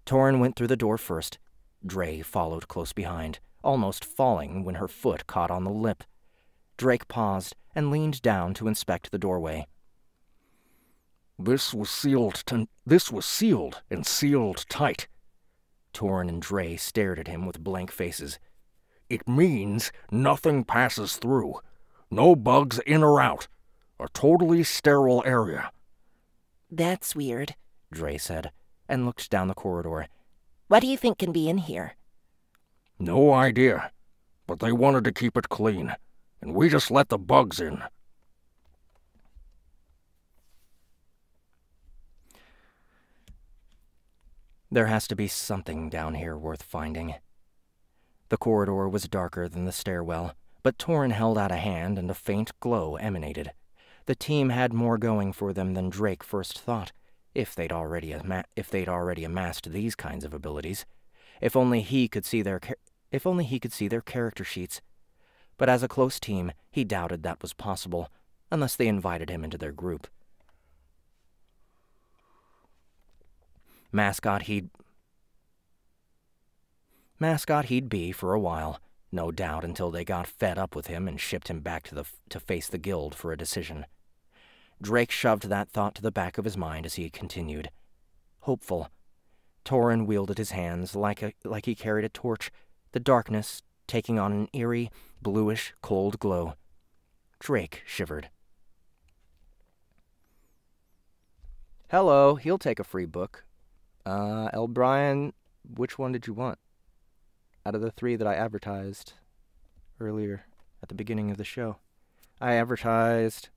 Torin went through the door first. Dre followed close behind, almost falling when her foot caught on the lip. Drake paused and leaned down to inspect the doorway. This was sealed and sealed tight. Torin and Dre stared at him with blank faces. It means nothing passes through. No bugs in or out. A totally sterile area. That's weird, Dre said, and looked down the corridor. What do you think can be in here? No idea. But they wanted to keep it clean, and we just let the bugs in. There has to be something down here worth finding. The corridor was darker than the stairwell, but Torin held out a hand and a faint glow emanated. The team had more going for them than Drake first thought, if they'd already amassed these kinds of abilities. If only he could see their character sheets. But as a close team, he doubted that was possible, unless they invited him into their group. Mascot he'd be for a while, no doubt, until they got fed up with him and shipped him back to face the guild for a decision. Drake shoved that thought to the back of his mind as he continued. Hopeful. Torin wielded his hands like he carried a torch, the darkness taking on an eerie, bluish, cold glow. Drake shivered. Hello, he'll take a free book. L. Brian, which one did you want? Out of the 3 that I advertised earlier at the beginning of the show. I advertised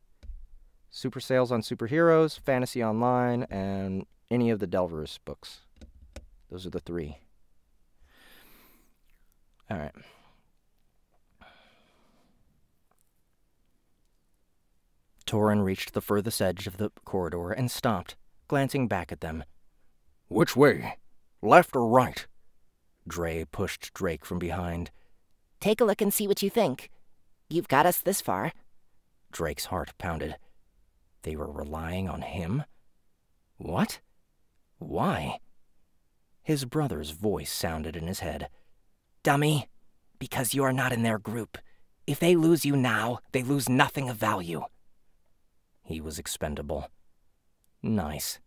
Super Sales on Superheroes, Fantasy Online, and any of the Delvers books. Those are the 3. Alright. Torin reached the furthest edge of the corridor and stopped, glancing back at them. Which way? Left or right? Dre pushed Drake from behind. Take a look and see what you think. You've got us this far. Drake's heart pounded. They were relying on him? What? Why? His brother's voice sounded in his head. Dummy, because you are not in their group. If they lose you now, they lose nothing of value. He was expendable. Nice.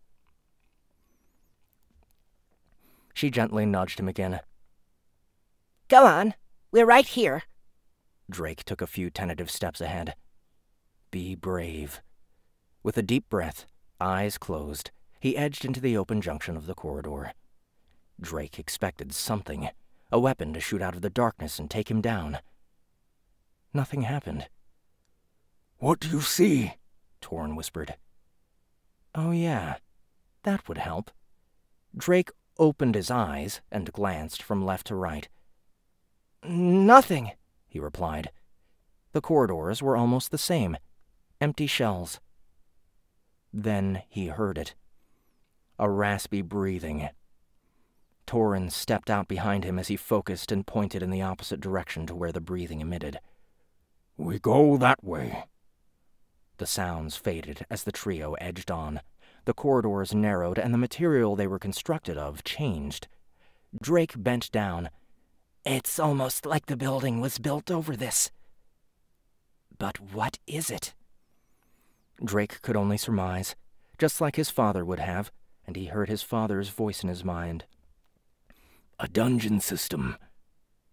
She gently nudged him again. Go on, we're right here. Drake took a few tentative steps ahead. Be brave. With a deep breath, eyes closed, he edged into the open junction of the corridor. Drake expected something, a weapon to shoot out of the darkness and take him down. Nothing happened. What do you see? Torin whispered. Oh yeah, that would help. Drake opened his eyes and glanced from left to right. Nothing, he replied. The corridors were almost the same, empty shells. Then he heard it. A raspy breathing. Torin stepped out behind him as he focused and pointed in the opposite direction to where the breathing emitted. We go that way. The sounds faded as the trio edged on. The corridors narrowed and the material they were constructed of changed. Drake bent down. It's almost like the building was built over this. But what is it? Drake could only surmise, just like his father would have, and he heard his father's voice in his mind. A dungeon system.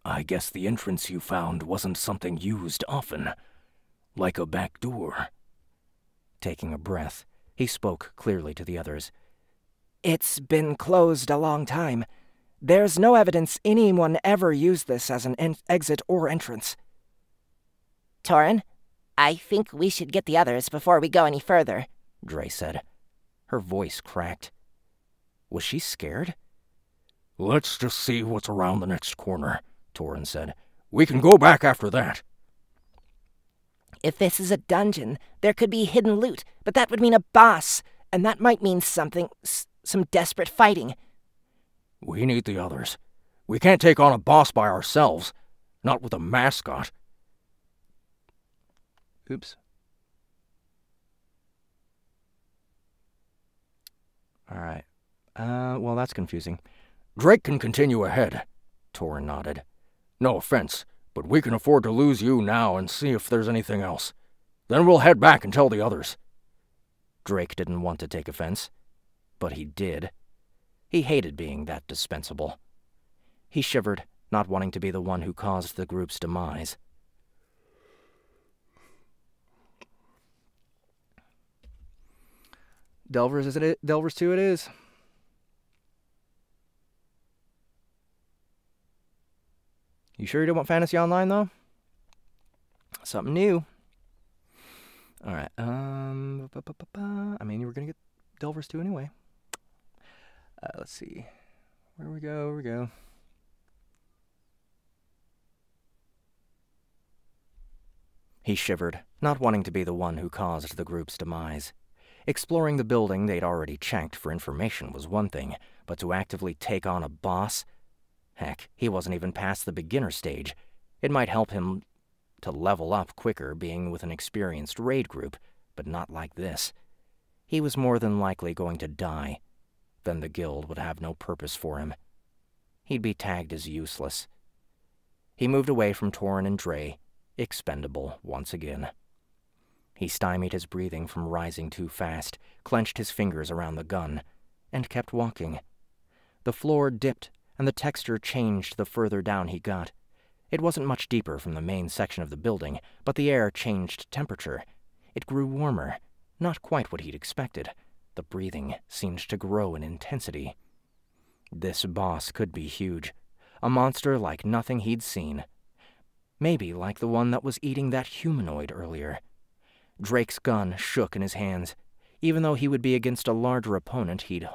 I guess the entrance you found wasn't something used often. Like a back door. Taking a breath, he spoke clearly to the others. It's been closed a long time. There's no evidence anyone ever used this as an exit or entrance. Torin, I think we should get the others before we go any further, Dre said. Her voice cracked. Was she scared? Let's just see what's around the next corner, Torin said. We can go back after that. If this is a dungeon, there could be hidden loot, but that would mean a boss, and that might mean something, some desperate fighting. We need the others. We can't take on a boss by ourselves, not with a mascot. Oops. Alright. Well, that's confusing. Drake can continue ahead, Torin nodded. No offense, but we can afford to lose you now and see if there's anything else. Then we'll head back and tell the others. Drake didn't want to take offense, but he did. He hated being that dispensable. He shivered, not wanting to be the one who caused the group's demise. Delvers, is it? Delvers 2 it is. You sure you don't want Fantasy Online, though? Something new. Alright, I mean, you were gonna get Delvers 2 anyway. Let's see. Where we go. He shivered, not wanting to be the one who caused the group's demise. Exploring the building they'd already checked for information was one thing, but to actively take on a boss? Heck, he wasn't even past the beginner stage. It might help him to level up quicker being with an experienced raid group, but not like this. He was more than likely going to die. Then the guild would have no purpose for him. He'd be tagged as useless. He moved away from Torin and Dre, expendable once again. He stymied his breathing from rising too fast, clenched his fingers around the gun, and kept walking. The floor dipped, and the texture changed the further down he got. It wasn't much deeper from the main section of the building, but the air changed temperature. It grew warmer, not quite what he'd expected. The breathing seemed to grow in intensity. This boss could be huge, a monster like nothing he'd seen. Maybe like the one that was eating that humanoid earlier. Drake's gun shook in his hands. Even though he would be against a larger opponent, Even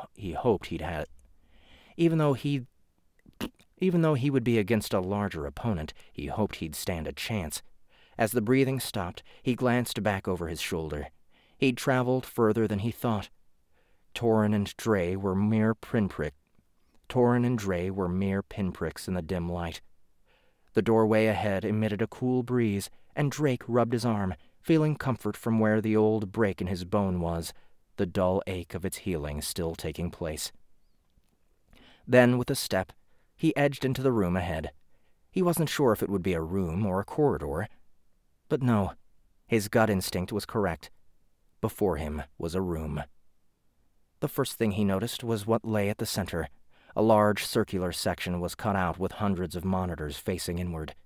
though he would be against a larger opponent, he hoped he'd stand a chance. As the breathing stopped, he glanced back over his shoulder. He'd traveled further than he thought. Torin and Dre were mere pinpricks in the dim light. The doorway ahead emitted a cool breeze, and Drake rubbed his arm, feeling comfort from where the old break in his bone was, the dull ache of its healing still taking place. Then, with a step, he edged into the room ahead. He wasn't sure if it would be a room or a corridor. But no, his gut instinct was correct. Before him was a room. The first thing he noticed was what lay at the center. A large circular section was cut out with hundreds of monitors facing inward.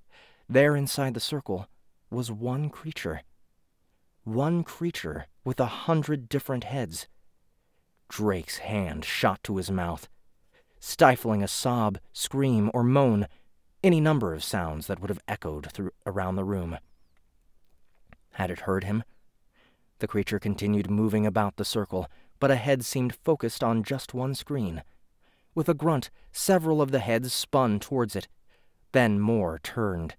There inside the circle was one creature. One creature with 100 different heads. Drake's hand shot to his mouth, stifling a sob, scream, or moan, any number of sounds that would have echoed around the room. Had it heard him? The creature continued moving about the circle, but a head seemed focused on just one screen. With a grunt, several of the heads spun towards it. Then more turned.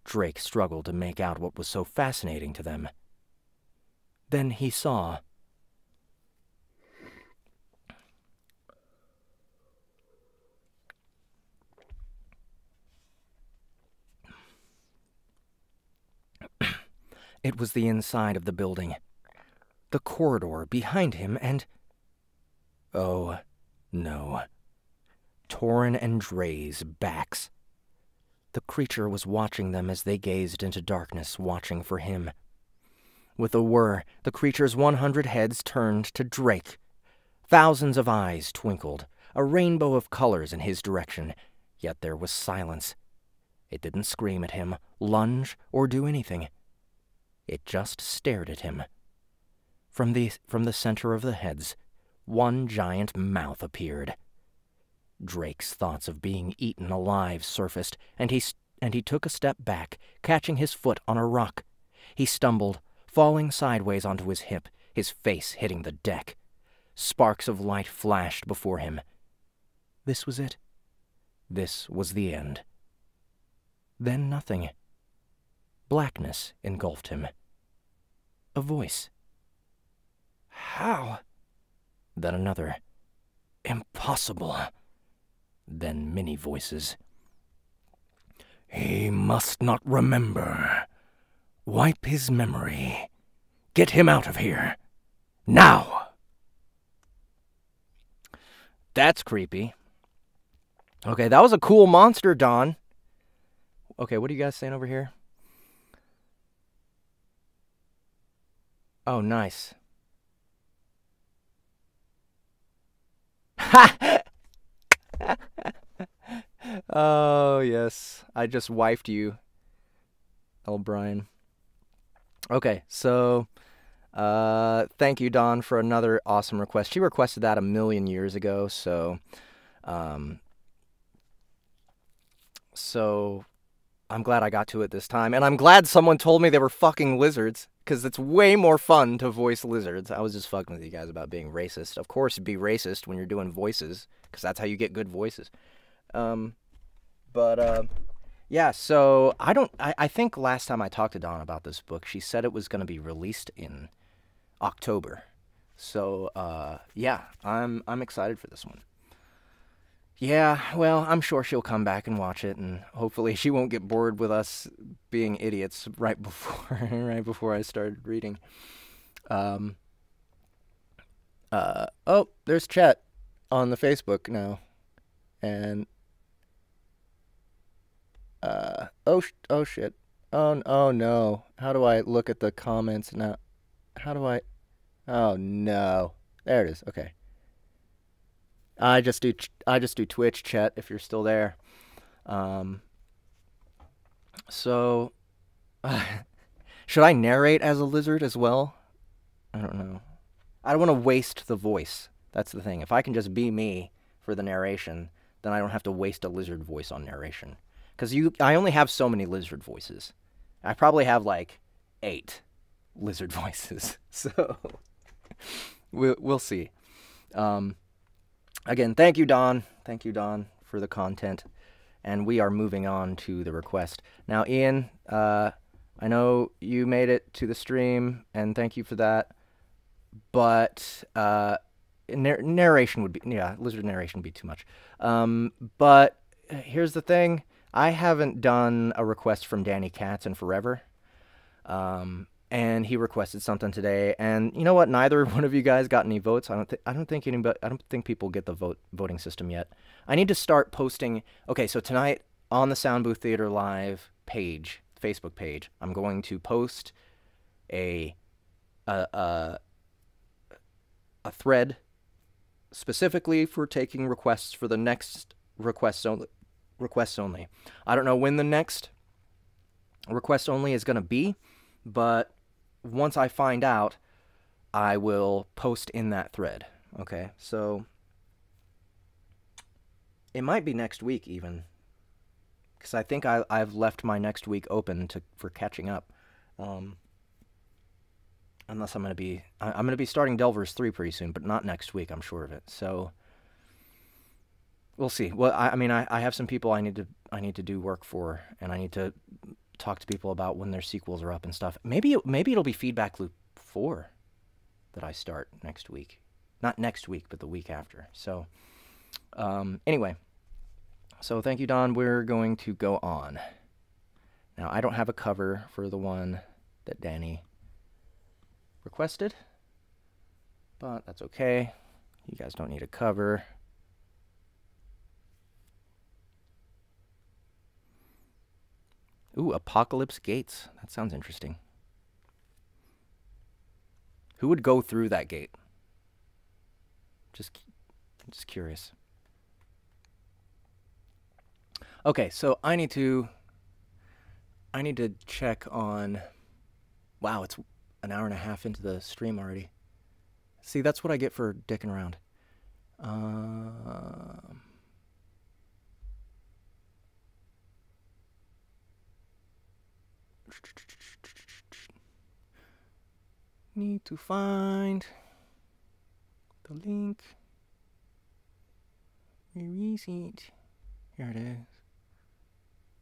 Drake struggled to make out what was so fascinating to them. Then he saw. It was the inside of the building. The corridor behind him and... Oh, no. Torin and Dre's backs. The creature was watching them as they gazed into darkness, watching for him. With a whir, the creature's 100 heads turned to Drake. Thousands of eyes twinkled, a rainbow of colors in his direction, yet there was silence. It didn't scream at him, lunge, or do anything. It just stared at him. From the center of the heads, one giant mouth appeared. Drake's thoughts of being eaten alive surfaced, and he took a step back, catching his foot on a rock. He stumbled, falling sideways onto his hip, his face hitting the deck. Sparks of light flashed before him. This was it. This was the end. Then nothing. Blackness engulfed him. A voice. How? Then another. Impossible. Then many voices. He must not remember. Wipe his memory. Get him out of here. Now! That's creepy. Okay, that was a cool monster, Don. Okay, what are you guys saying over here? Oh, nice. Ha! Oh, yes. I just wifed you, Brian. Okay, so thank you, Dawn, for another awesome request. She requested that 1,000,000 years ago, so I'm glad I got to it this time, and I'm glad someone told me they were fucking lizards, because it's way more fun to voice lizards. I was just fucking with you guys about being racist. Of course, be racist when you're doing voices, because that's how you get good voices. Yeah, so I think last time I talked to Dawn about this book, she said it was going to be released in October. So, yeah, I'm excited for this one. Yeah, well, I'm sure she'll come back and watch it, and hopefully she won't get bored with us being idiots right before I started reading. Oh, there's Chet on the Facebook now, and oh shit, oh no, how do I look at the comments now? How do I? Oh no, there it is. Okay. I just do Twitch chat if you're still there. So should I narrate as a lizard as well? I don't know. I don't want to waste the voice. That's the thing. If I can just be me for the narration, then I don't have to waste a lizard voice on narration. Because I only have so many lizard voices. I probably have like 8 lizard voices. So we'll see. Again, thank you, Dawn. Thank you, Dawn, for the content. And we are moving on to the request. Now, Ian, I know you made it to the stream, and thank you for that. But narration would be, yeah, lizard narration would be too much. But here's the thing. I haven't done a request from Danny Katz in forever. And he requested something today, and you know what? Neither one of you guys got any votes. I don't think people get the voting system yet. I need to start posting. Okay, so tonight on the Sound Booth Theater Live page, Facebook page, I'm going to post a thread specifically for taking requests for the next requests only. I don't know when the next request only is going to be, but once I find out, I will post in that thread. Okay, so it might be next week even, because I think I've left my next week open for catching up. Unless I'm gonna be starting Delvers 3 pretty soon, but not next week. I'm sure of it. So we'll see. Well, I mean, I have some people I need to do work for, and I need to talk to people about when their sequels are up and stuff. Maybe it'll be Feedback Loop 4 that I start next week. Not next week, but the week after. So, anyway. So thank you, Don. We're going to go on. Now, I don't have a cover for the one that Danny requested, but that's okay. You guys don't need a cover. Ooh, Apocalypse Gates. That sounds interesting. Who would go through that gate? Just curious. Okay, so I need to check on. Wow, it's an hour and a half into the stream already. See, that's what I get for dicking around. Need to find the link. Where is it? Here it is.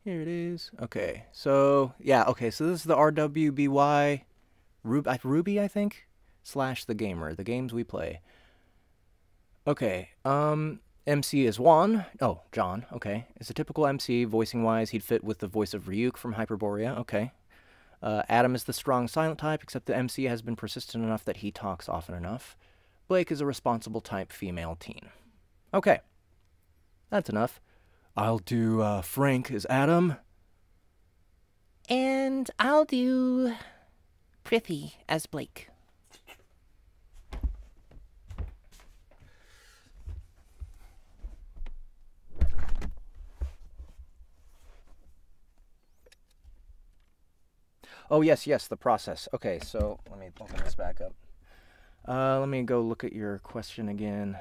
Here it is. Okay, so yeah. Okay, so this is the RWBY Ruby, I think, / the gamer. The games we play. Okay. MC is Juan. Oh, John. Okay, it's a typical MC voicing wise. He'd fit with the voice of Ryuugi from Hyperborea. Okay. Adam is the strong silent type, except the MC has been persistent enough that he talks often enough. Blake is a responsible type female teen. Okay. That's enough. I'll do Frank as Adam. And I'll do Prithee as Blake. Oh, yes, the process. Okay, so let me open this back up. Let me go look at your question again.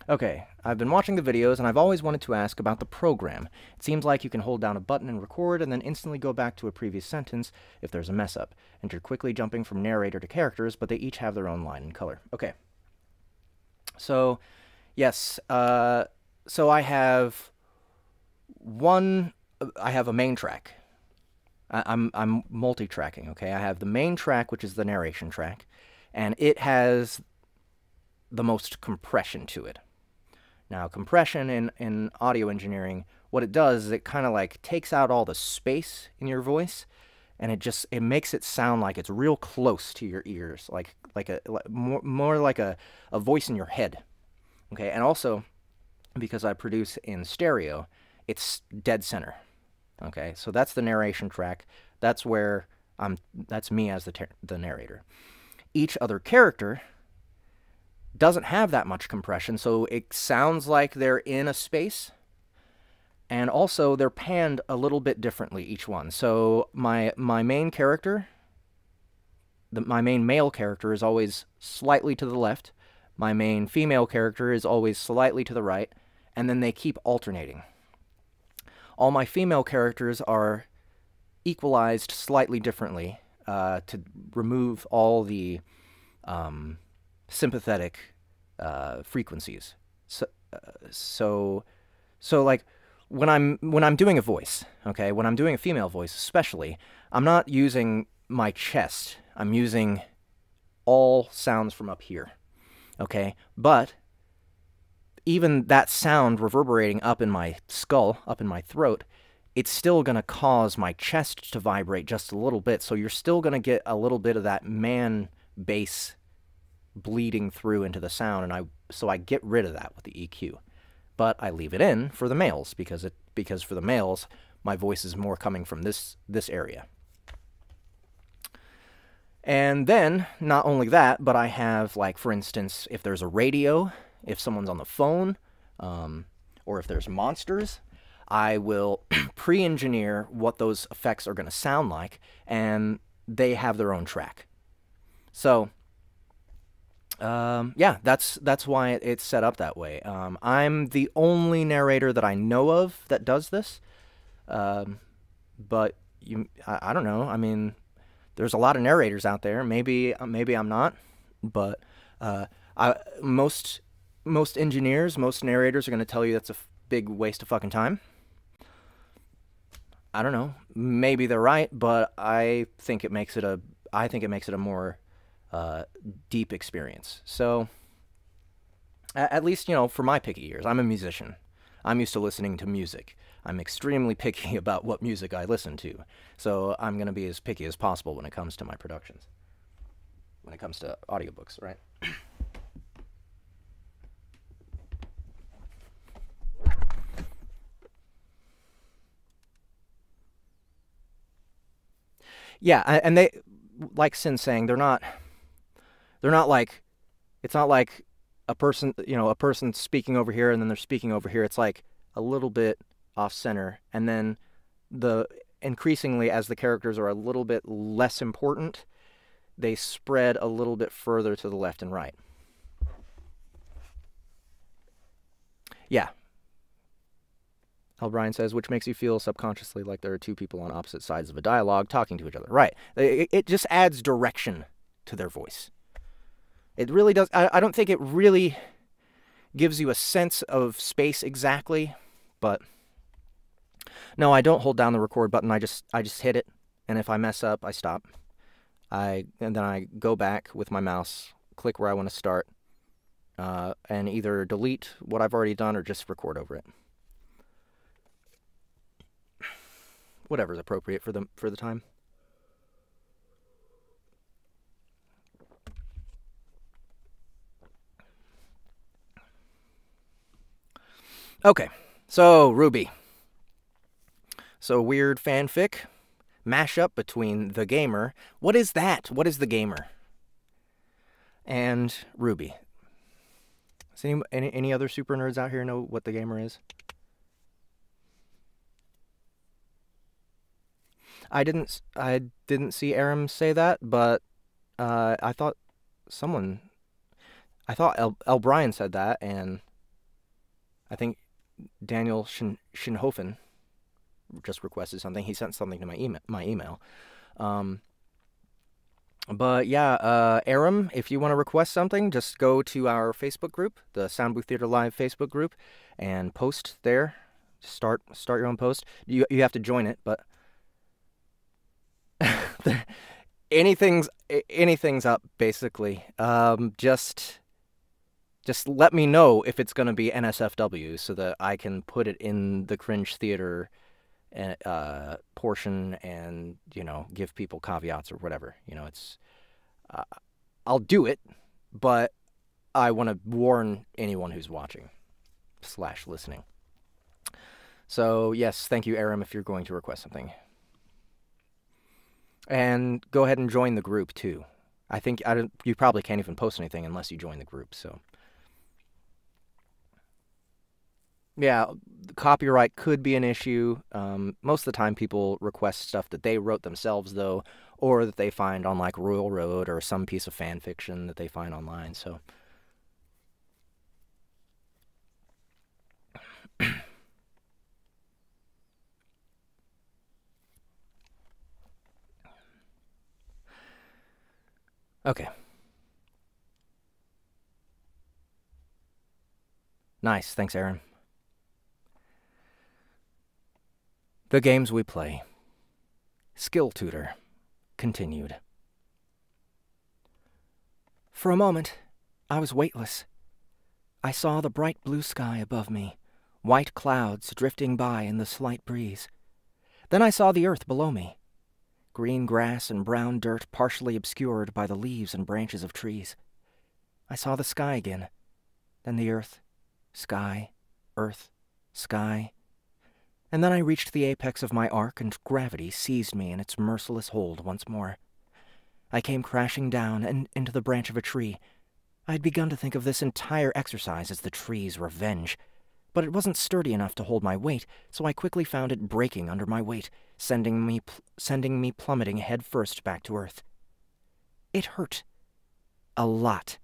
Okay, I've been watching the videos and I've always wanted to ask about the program. It seems like you can hold down a button and record and then instantly go back to a previous sentence if there's a mess up. And you're quickly jumping from narrator to characters, but they each have their own line and color. Okay. So, yes, so I have a main track. I'm multi-tracking, okay? I have the main track, which is the narration track, and it has the most compression to it. Now, compression in audio engineering, what it does is it kind of like takes out all the space in your voice, and it makes it sound like it's real close to your ears, more like a voice in your head. Okay, and also because I produce in stereo, it's dead center. Okay, so that's the narration track. That's where that's me as the narrator. Each other character doesn't have that much compression, so it sounds like they're in a space, and also they're panned a little bit differently, each one. So my main character, my main male character is always slightly to the left, my main female character is always slightly to the right, and then they keep alternating. All my female characters are equalized slightly differently to remove all the sympathetic frequencies. So like when I'm doing a voice, okay, when I'm doing a female voice especially, I'm not using my chest. I'm using all sounds from up here, okay? But even that sound reverberating up in my skull, up in my throat, it's still going to cause my chest to vibrate just a little bit, so you're still going to get a little bit of that man bass bleeding through into the sound, and so I get rid of that with the EQ. But I leave it in for the males, because for the males, my voice is more coming from this area. And then, not only that, but I have, like, for instance, if there's a radio, if someone's on the phone, or if there's monsters, I will pre-engineer what those effects are going to sound like, and they have their own track. So, yeah, that's why it's set up that way. I'm the only narrator that I know of that does this, but I don't know. I mean, there's a lot of narrators out there. Maybe I'm not, but most engineers, most narrators are going to tell you that's a big waste of fucking time. I don't know. Maybe they're right, but I think it makes it a more deep experience. So, at least, you know, for my picky ears, I'm a musician. I'm used to listening to music. I'm extremely picky about what music I listen to. So I'm going to be as picky as possible when it comes to my productions. When it comes to audiobooks, right? Yeah, and they, like Sin's saying, they're not like, it's not like a person speaking over here and then they're speaking over here. It's like a little bit off center, and then increasingly as the characters are a little bit less important, they spread a little bit further to the left and right. Yeah. Brian says, which makes you feel subconsciously like there are two people on opposite sides of a dialogue talking to each other. Right. It just adds direction to their voice. It really does. I don't think it really gives you a sense of space exactly, but no, I don't hold down the record button. I just hit it, and if I mess up, I stop. And then I go back with my mouse, click where I want to start, and either delete what I've already done or just record over it. Whatever's appropriate for the time. Okay, so RWBY. So weird fanfic, mashup between The Gamer. What is that? What is The Gamer? And RWBY. Does any other super nerds out here know what the gamer is? I didn't see Aram say that, but I thought El Brian said that, and I think Daniel Shinhofen just requested something. He sent something to my email. But yeah, Aram, if you want to request something, just go to our Facebook group, the Sound Booth Theater Live Facebook group, and post there. Start your own post. You have to join it, but anything's up basically. Just let me know if it's going to be NSFW so that I can put it in the cringe theater portion and, give people caveats or whatever. It's I'll do it, but I want to warn anyone who's watching / listening. So yes, thank you, Aram, if you're going to request something. And go ahead and join the group too. I think you probably can't even post anything unless you join the group, so. Yeah, copyright could be an issue. Most of the time people request stuff that they wrote themselves, though, or that they find on, like, Royal Road or some piece of fan fiction that they find online, so. Okay. Nice, thanks, Aaron. The games we play. Skill Tutor. Continued. For a moment, I was weightless. I saw the bright blue sky above me, white clouds drifting by in the slight breeze. Then I saw the earth below me, green grass and brown dirt partially obscured by the leaves and branches of trees. I saw the sky again, then the earth, sky, earth, sky. And then I reached the apex of my arc and gravity seized me in its merciless hold once more. I came crashing down and into the branch of a tree. I had begun to think of this entire exercise as the tree's revenge, but it wasn't sturdy enough to hold my weight, so I quickly found it breaking under my weight, sending me plummeting headfirst back to earth. It hurt. A lot.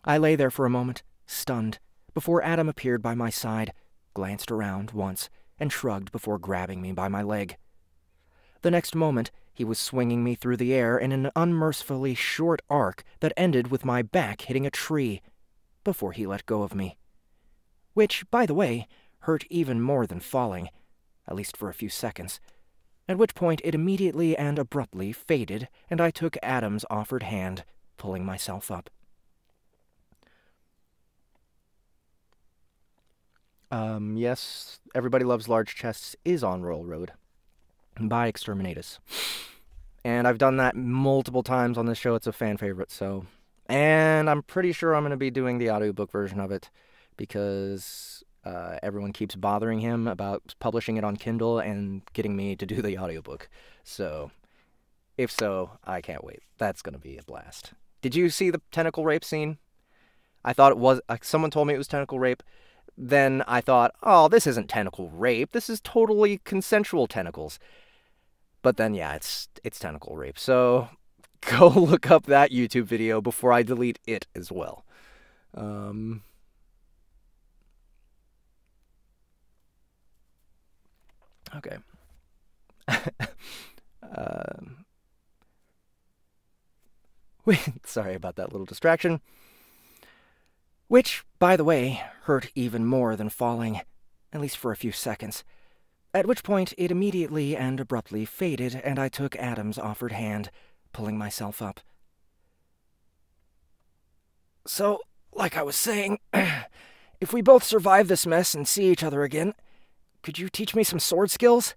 I lay there for a moment, stunned, before Adam appeared by my side, glanced around once, and shrugged before grabbing me by my leg. The next moment, he was swinging me through the air in an unmercifully short arc that ended with my back hitting a tree, before he let go of me. Which, by the way, hurt even more than falling, at least for a few seconds, at which point it immediately and abruptly faded, and I took Adam's offered hand, pulling myself up. Yes, Everybody Loves Large Chests is on Royal Road by Exterminatus. And I've done that multiple times on this show. It's a fan favorite, so. And I'm pretty sure I'm going to be doing the audiobook version of it because everyone keeps bothering him about publishing it on Kindle and getting me to do the audiobook. So, if so, I can't wait. That's going to be a blast. Did you see the tentacle rape scene? I thought it was. Someone told me it was tentacle rape. Then I thought, oh, this isn't tentacle rape. This is totally consensual tentacles. But then, yeah, it's tentacle rape. So go look up that YouTube video before I delete it as well. Okay. Sorry about that little distraction. Which, by the way, hurt even more than falling, at least for a few seconds, at which point it immediately and abruptly faded, and I took Adam's offered hand, pulling myself up. So, like I was saying, if we both survive this mess and see each other again, could you teach me some sword skills?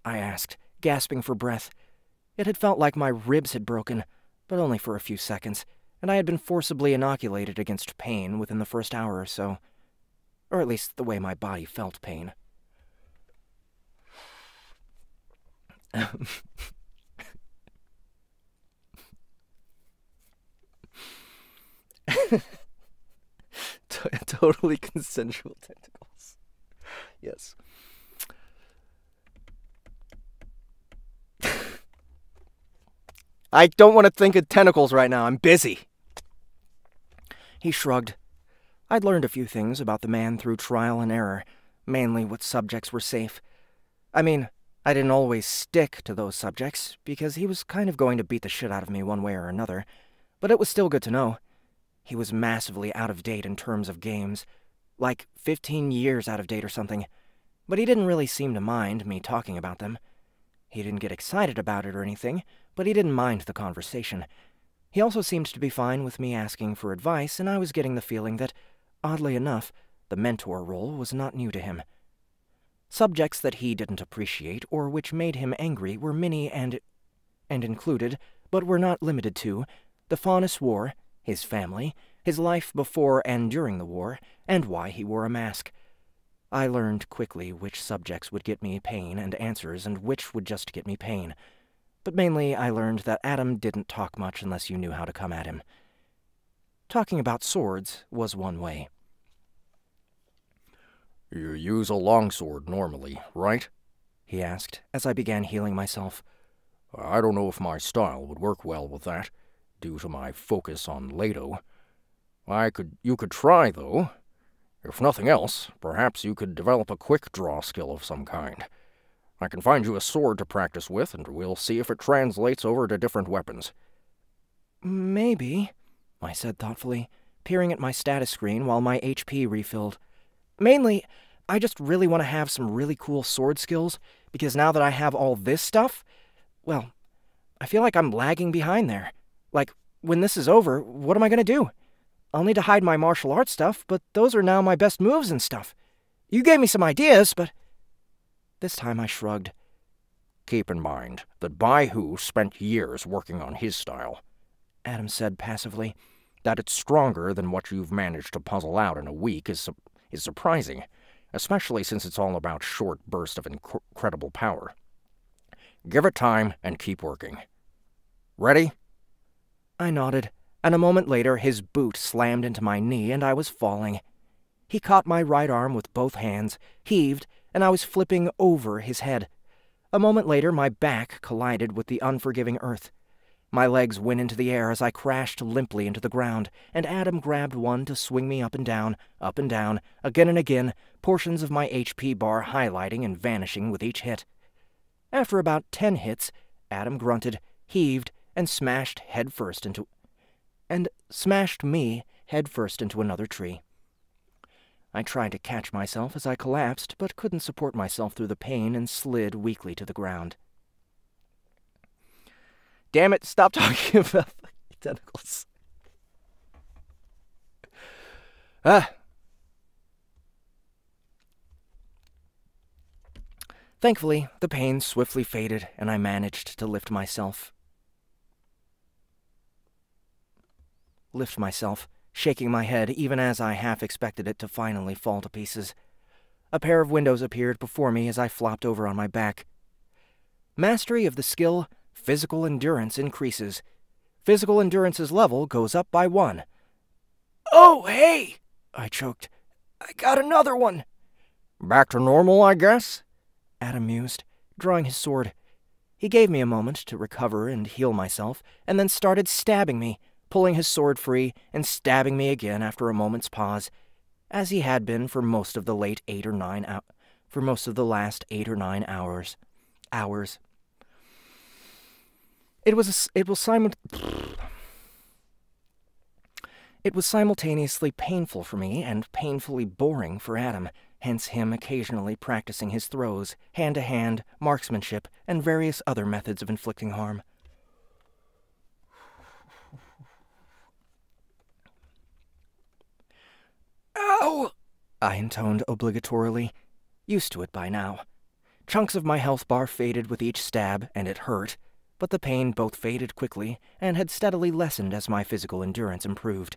I asked, gasping for breath. It had felt like my ribs had broken, but only for a few seconds, and I had been forcibly inoculated against pain within the first hour or so. Or at least the way my body felt pain. Totally consensual tentacles. Yes. I don't want to think of tentacles right now. I'm busy. He shrugged. I'd learned a few things about the man through trial and error, mainly what subjects were safe. I mean, I didn't always stick to those subjects, because he was kind of going to beat the shit out of me one way or another, but it was still good to know. He was massively out of date in terms of games, like 15 years out of date or something, but he didn't really seem to mind me talking about them. He didn't get excited about it or anything, but he didn't mind the conversation. He also seemed to be fine with me asking for advice, and I was getting the feeling that, oddly enough, the mentor role was not new to him. Subjects that he didn't appreciate or which made him angry were many and included, but were not limited to, the Faunus War, his family, his life before and during the war, and why he wore a mask. I learned quickly which subjects would get me pain and answers and which would just get me pain. But mainly I learned that Adam didn't talk much unless you knew how to come at him. Talking about swords was one way. You use a longsword normally, right? He asked, as I began healing myself. I don't know if my style would work well with that, due to my focus on Lado. You could try, though. If nothing else, perhaps you could develop a quick draw skill of some kind. I can find you a sword to practice with, and we'll see if it translates over to different weapons. Maybe, I said thoughtfully, peering at my status screen while my HP refilled. Mainly, I just really want to have some really cool sword skills, because now that I have all this stuff, well, I feel like I'm lagging behind there. Like, when this is over, what am I going to do? I'll need to hide my martial arts stuff, but those are now my best moves and stuff. You gave me some ideas, but... This time I shrugged. Keep in mind that Baihu spent years working on his style, Adam said passively. That it's stronger than what you've managed to puzzle out in a week is surprising, especially since it's all about short bursts of incredible power. Give it time and keep working. Ready? I nodded, and a moment later his boot slammed into my knee and I was falling. He caught my right arm with both hands, heaved, and I was flipping over his head. A moment later my back collided with the unforgiving earth. My legs went into the air as I crashed limply into the ground, and Adam grabbed one to swing me up and down, again and again, portions of my HP bar highlighting and vanishing with each hit. After about 10 hits, Adam grunted, heaved, and smashed me headfirst into another tree. I tried to catch myself as I collapsed, but couldn't support myself through the pain and slid weakly to the ground. Damn it, stop talking about tentacles. Thankfully, the pain swiftly faded, and I managed to lift myself, shaking my head even as I half expected it to finally fall to pieces. A pair of windows appeared before me as I flopped over on my back. Mastery of the skill Physical Endurance increases. Physical Endurance's level goes up by 1. Oh, hey! I choked. I got another one. Back to normal, I guess? Adam mused, drawing his sword. He gave me a moment to recover and heal myself, and then started stabbing me, pulling his sword free and stabbing me again after a moment's pause, as he had been for most of the last 8 or 9 hours. It was simultaneously painful for me and painfully boring for Adam, hence him occasionally practicing his throws, hand-to-hand, marksmanship, and various other methods of inflicting harm. Ow! I intoned obligatorily, used to it by now. Chunks of my health bar faded with each stab, and it hurt, but the pain both faded quickly and had steadily lessened as my physical endurance improved.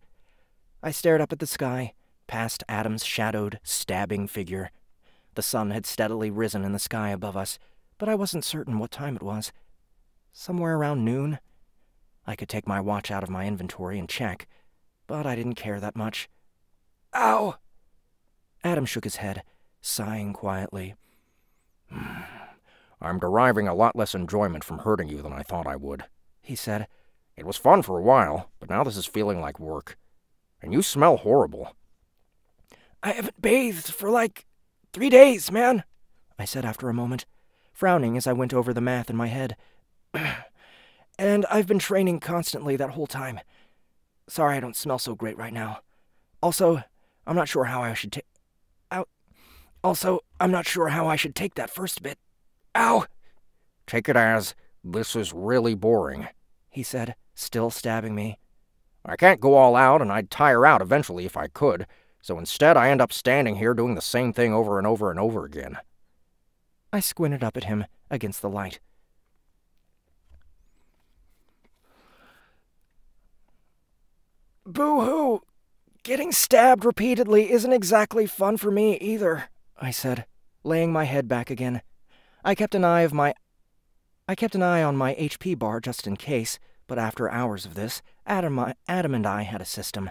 I stared up at the sky, past Adam's shadowed, stabbing figure. The sun had steadily risen in the sky above us, but I wasn't certain what time it was. Somewhere around noon? I could take my watch out of my inventory and check, but I didn't care that much. Ow! Adam shook his head, sighing quietly. I'm deriving a lot less enjoyment from hurting you than I thought I would, he said. It was fun for a while, but now this is feeling like work. And you smell horrible. I haven't bathed for like 3 days, man, I said after a moment, frowning as I went over the math in my head. And I've been training constantly that whole time. Sorry I don't smell so great right now. Also, I'm not sure how I should take... I'm not sure how I should take that first bit. Ow! Take it as, this is really boring, he said, still stabbing me. I can't go all out, and I'd tire out eventually if I could, so instead I end up standing here doing the same thing over and over and over again. I squinted up at him against the light. Boo-hoo! Getting stabbed repeatedly isn't exactly fun for me either, I said, laying my head back again. I kept an eye on my HP bar just in case, but after hours of this, Adam and I had a system.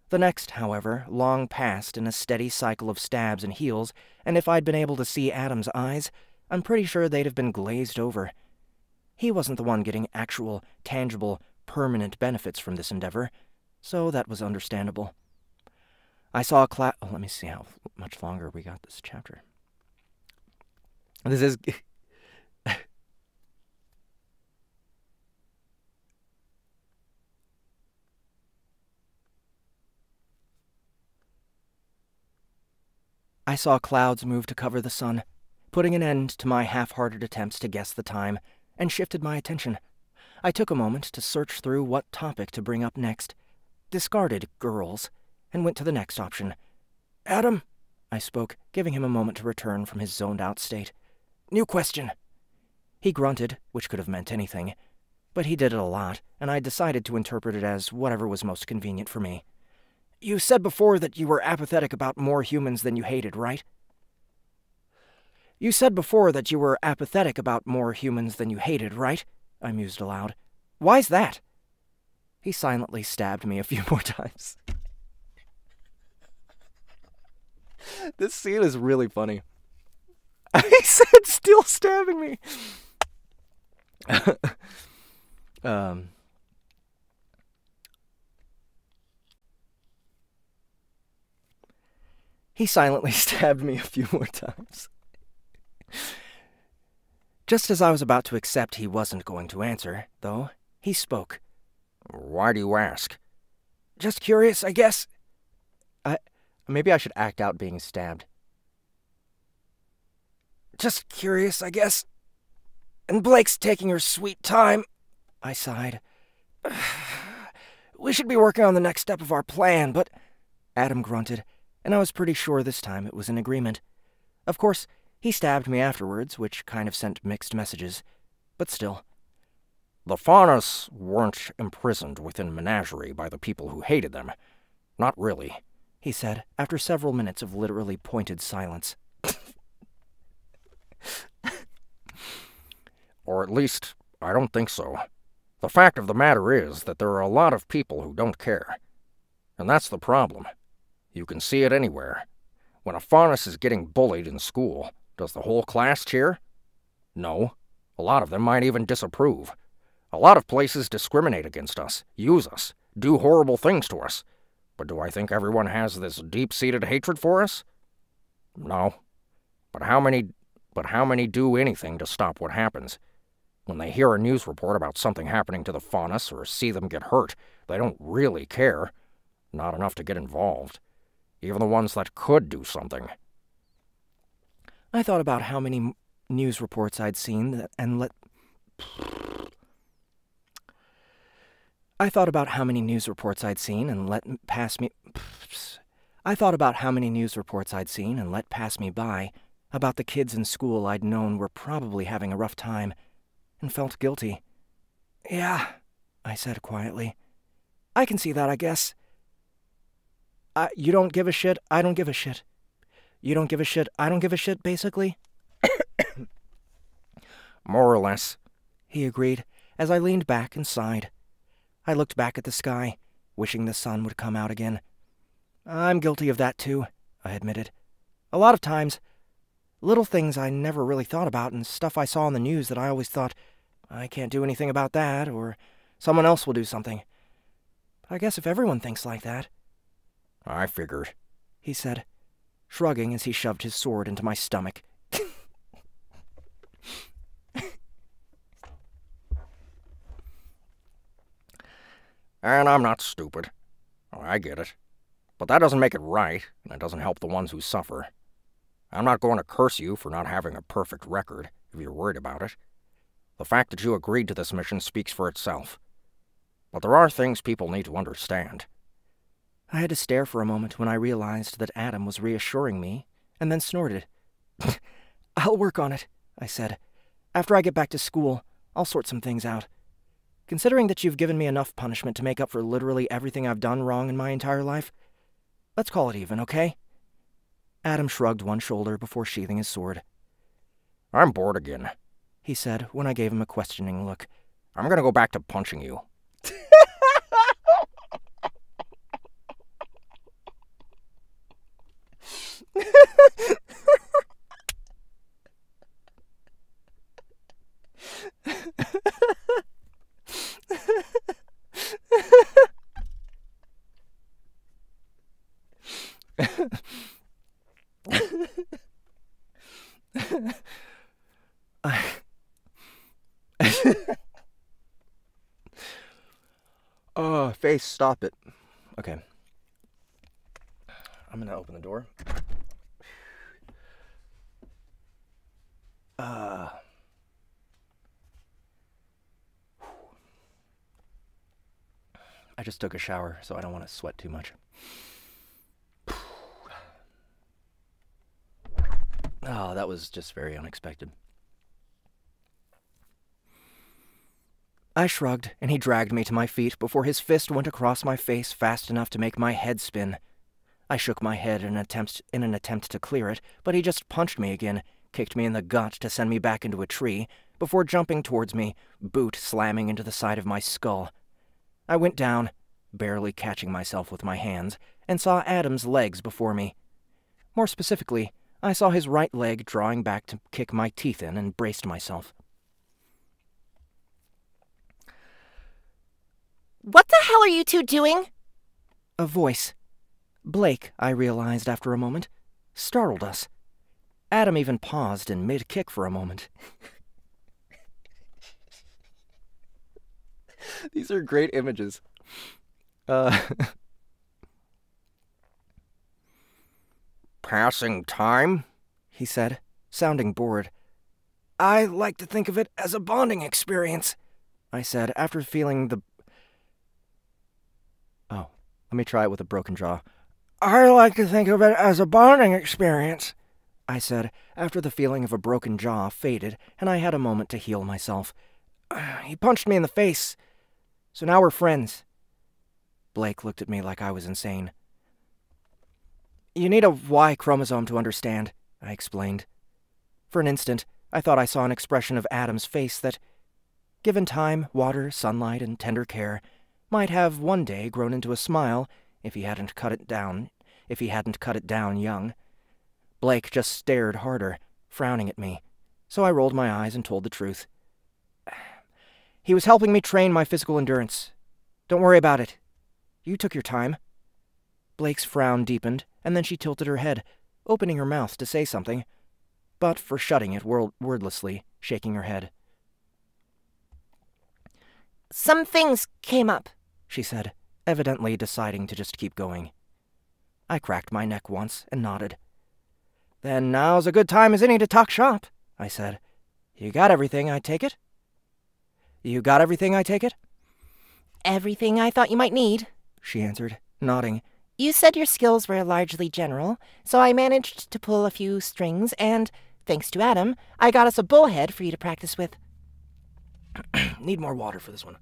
The next, however, long passed in a steady cycle of stabs and heals, and if I'd been able to see Adam's eyes, I'm pretty sure they'd have been glazed over. He wasn't the one getting actual, tangible, permanent benefits from this endeavor, so that was understandable. I saw a let me see how much longer we got this chapter. This is... I saw clouds move to cover the sun, putting an end to my half-hearted attempts to guess the time, and shifted my attention. I took a moment to search through what topic to bring up next, discarded girls, and went to the next option. Adam, I spoke, giving him a moment to return from his zoned-out state. New question. He grunted, which could have meant anything, but he did it a lot, and I decided to interpret it as whatever was most convenient for me. You said before that you were apathetic about more humans than you hated, right? You said before that you were apathetic about more humans than you hated, right? I mused aloud. Why's that? He silently stabbed me a few more times. This scene is really funny. He said, still stabbing me. He silently stabbed me a few more times. Just as I was about to accept he wasn't going to answer, though, he spoke. Why do you ask? Just curious, I guess. Maybe I should act out being stabbed. Just curious, I guess. And Blake's taking her sweet time. I sighed. We should be working on the next step of our plan, but... Adam grunted, and I was pretty sure this time it was in agreement. Of course, he stabbed me afterwards, which kind of sent mixed messages. But still. The Faunas weren't imprisoned within Menagerie by the people who hated them. Not really, he said, after several minutes of literally pointed silence. Or at least, I don't think so. The fact of the matter is that there are a lot of people who don't care. And that's the problem. You can see it anywhere. When a Faunus is getting bullied in school, does the whole class cheer? No. A lot of them might even disapprove. A lot of places discriminate against us, use us, do horrible things to us. But do I think everyone has this deep-seated hatred for us? No. But how many do anything to stop what happens? When they hear a news report about something happening to the Faunus or see them get hurt, they don't really care. Not enough to get involved. Even the ones that could do something. I thought about how many news reports I'd seen and let pass me by about the kids in school I'd known were probably having a rough time, and felt guilty. Yeah, I said quietly. I can see that, I guess. You don't give a shit, I don't give a shit. You don't give a shit, I don't give a shit, basically? More or less, he agreed, as I leaned back and sighed. I looked back at the sky, wishing the sun would come out again. I'm guilty of that too, I admitted. A lot of times. Little things I never really thought about and stuff I saw on the news that I always thought, I can't do anything about that, or someone else will do something. But I guess if everyone thinks like that... I figured, he said, shrugging as he shoved his sword into my stomach. And I'm not stupid. Oh, I get it. But that doesn't make it right, and it doesn't help the ones who suffer. I'm not going to curse you for not having a perfect record, if you're worried about it. The fact that you agreed to this mission speaks for itself. But there are things people need to understand. I had to stare for a moment when I realized that Adam was reassuring me, and then snorted. I'll work on it, I said. After I get back to school, I'll sort some things out. Considering that you've given me enough punishment to make up for literally everything I've done wrong in my entire life, let's call it even, okay? Adam shrugged one shoulder before sheathing his sword. I'm bored again, he said when I gave him a questioning look. I'm gonna go back to punching you. Oh, face, stop it. Okay. I'm gonna open the door. I just took a shower, so I don't want to sweat too much. Oh, that was just very unexpected. I shrugged, and he dragged me to my feet before his fist went across my face fast enough to make my head spin. I shook my head in an attempt to clear it, but he just punched me again, kicked me in the gut to send me back into a tree, before jumping towards me, boot slamming into the side of my skull. I went down, barely catching myself with my hands, and saw Adam's legs before me. More specifically, I saw his right leg drawing back to kick my teeth in and braced myself. What the hell are you two doing? A voice. Blake, I realized after a moment, startled us. Adam even paused in mid-kick for a moment. These are great images. Passing time? He said, sounding bored. I like to think of it as a bonding experience, I said after feeling the... Oh, let me try it with a broken jaw. I like to think of it as a bonding experience, I said after the feeling of a broken jaw faded and I had a moment to heal myself. He punched me in the face, so now we're friends. Blake looked at me like I was insane. You need a Y chromosome to understand, I explained. For an instant, I thought I saw an expression of Adam's face that, given time, water, sunlight, and tender care, might have one day grown into a smile if he hadn't cut it down young. Blake just stared harder, frowning at me, so I rolled my eyes and told the truth. He was helping me train my physical endurance. Don't worry about it. You took your time. Blake's frown deepened, and then she tilted her head, opening her mouth to say something, but for shutting it wordlessly, shaking her head. Some things came up, she said, evidently deciding to just keep going. I cracked my neck once and nodded. Then now's a good time as any to talk shop, I said. You got everything, I take it? You got everything, I take it? Everything I thought you might need, she answered, nodding. You said your skills were largely general, so I managed to pull a few strings, and, thanks to Adam, I got us a bullhead for you to practice with. Need more water for this one.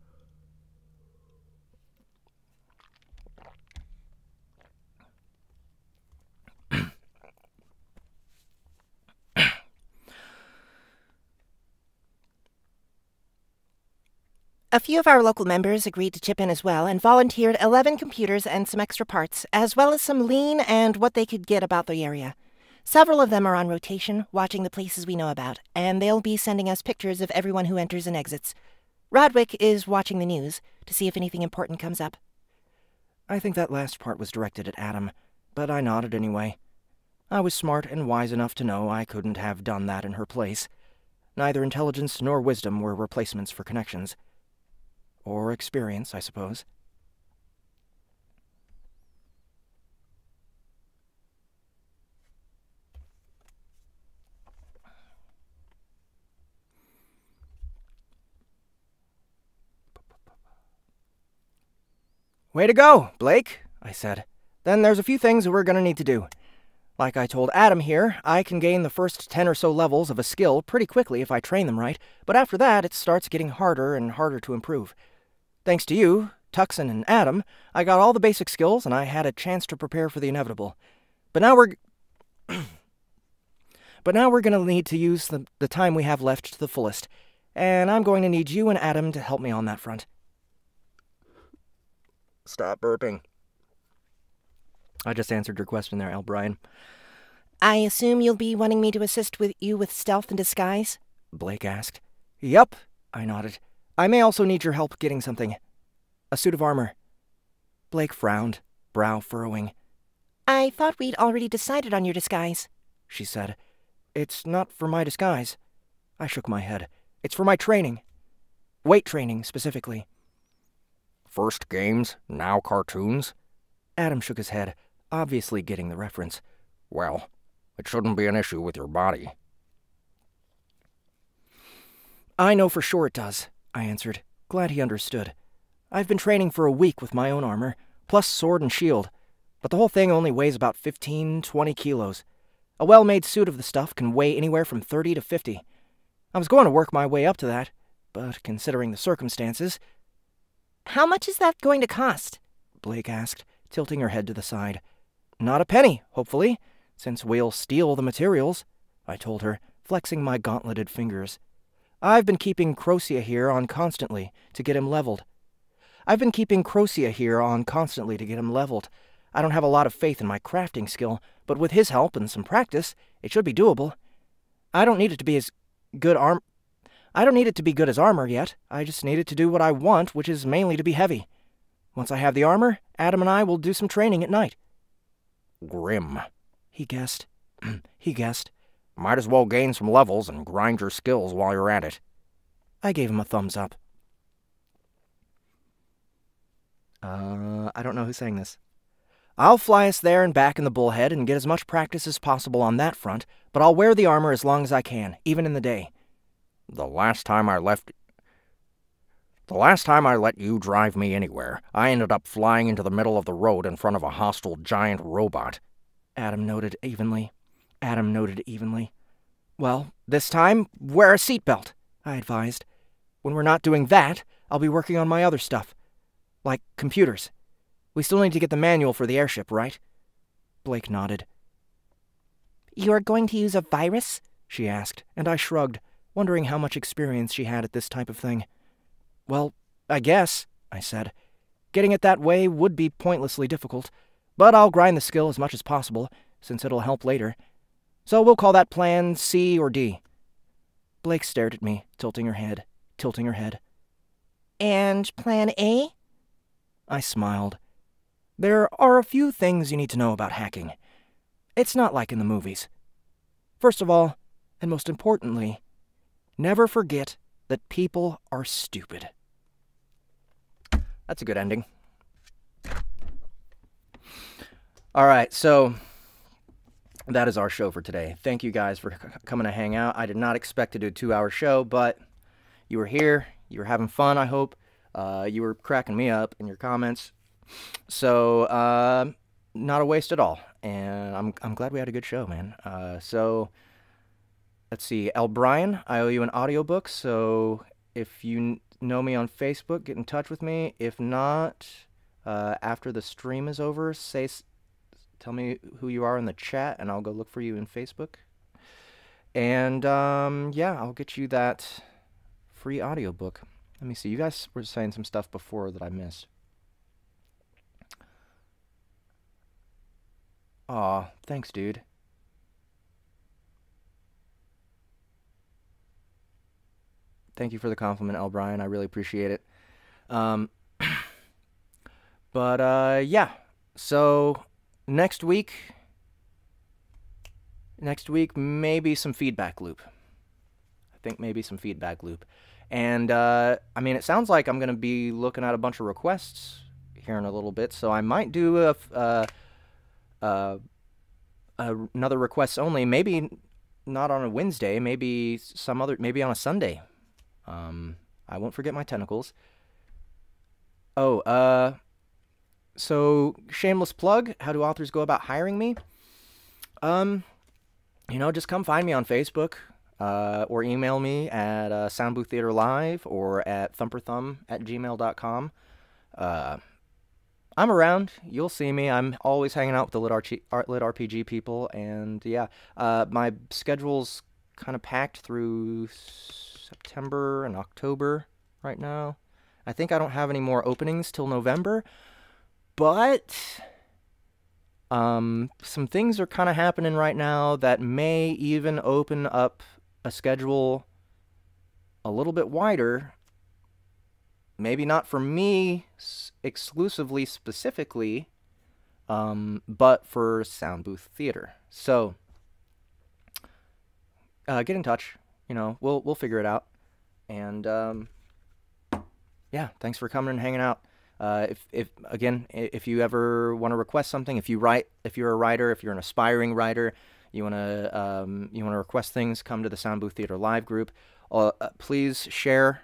A few of our local members agreed to chip in as well and volunteered 11 computers and some extra parts, as well as some lean and what they could get about the area. Several of them are on rotation, watching the places we know about, and they'll be sending us pictures of everyone who enters and exits. Rodwick is watching the news to see if anything important comes up. I think that last part was directed at Adam, but I nodded anyway. I was smart and wise enough to know I couldn't have done that in her place. Neither intelligence nor wisdom were replacements for connections. Or experience, I suppose. Way to go, Blake, I said. Then there's a few things we're going to need to do. Like I told Adam here, I can gain the first 10 or so levels of a skill pretty quickly if I train them right, but after that it starts getting harder and harder to improve. Thanks to you, Tuxon and Adam, I got all the basic skills and I had a chance to prepare for the inevitable. But now we're going to need to use the time we have left to the fullest, and I'm going to need you and Adam to help me on that front. Stop burping. I just answered your question there, Brian. I assume you'll be wanting me to assist you with stealth and disguise? Blake asked. Yup, I nodded. I may also need your help getting something. A suit of armor. Blake frowned, brow furrowing. I thought we'd already decided on your disguise, she said. It's not for my disguise. I shook my head. It's for my training. Weight training, specifically. First games, now cartoons? Adam shook his head, obviously getting the reference. Well, it shouldn't be an issue with your body. I know for sure it does, I answered, glad he understood. I've been training for a week with my own armor, plus sword and shield, but the whole thing only weighs about 15-20 kilos. A well-made suit of the stuff can weigh anywhere from 30 to 50. I was going to work my way up to that, but considering the circumstances... How much is that going to cost? Blake asked, tilting her head to the side. Not a penny, hopefully, since we'll steal the materials, I told her, flexing my gauntleted fingers. I've been keeping Crocia here on constantly to get him leveled. I don't have a lot of faith in my crafting skill, but with his help and some practice, it should be doable. I don't need it to be good as armor yet. I just need it to do what I want, which is mainly to be heavy. Once I have the armor, Adam and I will do some training at night. Grim, he guessed. Might as well gain some levels and grind your skills while you're at it. I gave him a thumbs up. I don't know who's saying this. I'll fly us there and back in the Bullhead and get as much practice as possible on that front, but I'll wear the armor as long as I can, even in the day. The last time I let you drive me anywhere, I ended up flying into the middle of the road in front of a hostile giant robot. Adam noted evenly. Well, this time, wear a seatbelt, I advised. When we're not doing that, I'll be working on my other stuff. Like computers. We still need to get the manual for the airship, right? Blake nodded. You're going to use a virus? She asked, and I shrugged, wondering how much experience she had at this type of thing. Well, I guess, I said. Getting it that way would be pointlessly difficult, but I'll grind the skill as much as possible, since it'll help later. So we'll call that plan C or D. Blake stared at me, tilting her head. And plan A? I smiled. There are a few things you need to know about hacking. It's not like in the movies. First of all, and most importantly, never forget that people are stupid. That's a good ending. All right, so that is our show for today. Thank you guys for coming to hang out. I did not expect to do a 2-hour show, but you were here. You were having fun, I hope. You were cracking me up in your comments. So, not a waste at all. And I'm glad we had a good show, man. So, let's see. Brian, I owe you an audiobook, so if you know me on Facebook, get in touch with me. If not, after the stream is over, tell me who you are in the chat, and I'll go look for you in Facebook. And, yeah, I'll get you that free audiobook. Let me see. You guys were saying some stuff before that I missed. Aw, thanks, dude. Thank you for the compliment, L. Brian. I really appreciate it. Yeah. So, next week, maybe some feedback loop. I think maybe some feedback loop. And, I mean, it sounds like I'm going to be looking at a bunch of requests here in a little bit, so I might do another requests only, maybe not on a Wednesday, maybe maybe on a Sunday. I won't forget my tentacles. Oh, so shameless plug, how do authors go about hiring me? You know, just come find me on Facebook, or email me at Soundbooth Theater Live or at thumperthumb@gmail.com. I'm around. You'll see me. I'm always hanging out with the Lit RPG people, and yeah, my schedule's kind of packed through September and October right now. I think I don't have any more openings till November, but some things are kind of happening right now that may even open up a schedule a little bit wider. Maybe not for me exclusively, specifically, but for Soundbooth Theater. So, get in touch. You know, we'll figure it out. And yeah, thanks for coming and hanging out. If you ever want to request something, if you're a writer, if you're an aspiring writer, you wanna request things, come to the Soundbooth Theater Live group. Please share,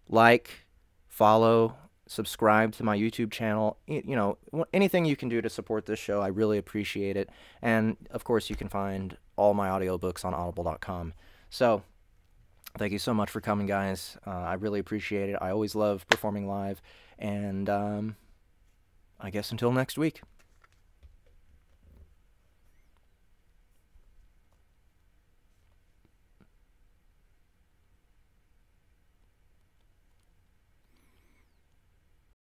like, follow, subscribe to my YouTube channel. You know, anything you can do to support this show, I really appreciate it. And of course, you can find all my audiobooks on audible.com. So, thank you so much for coming, guys. I really appreciate it. I always love performing live. And I guess until next week.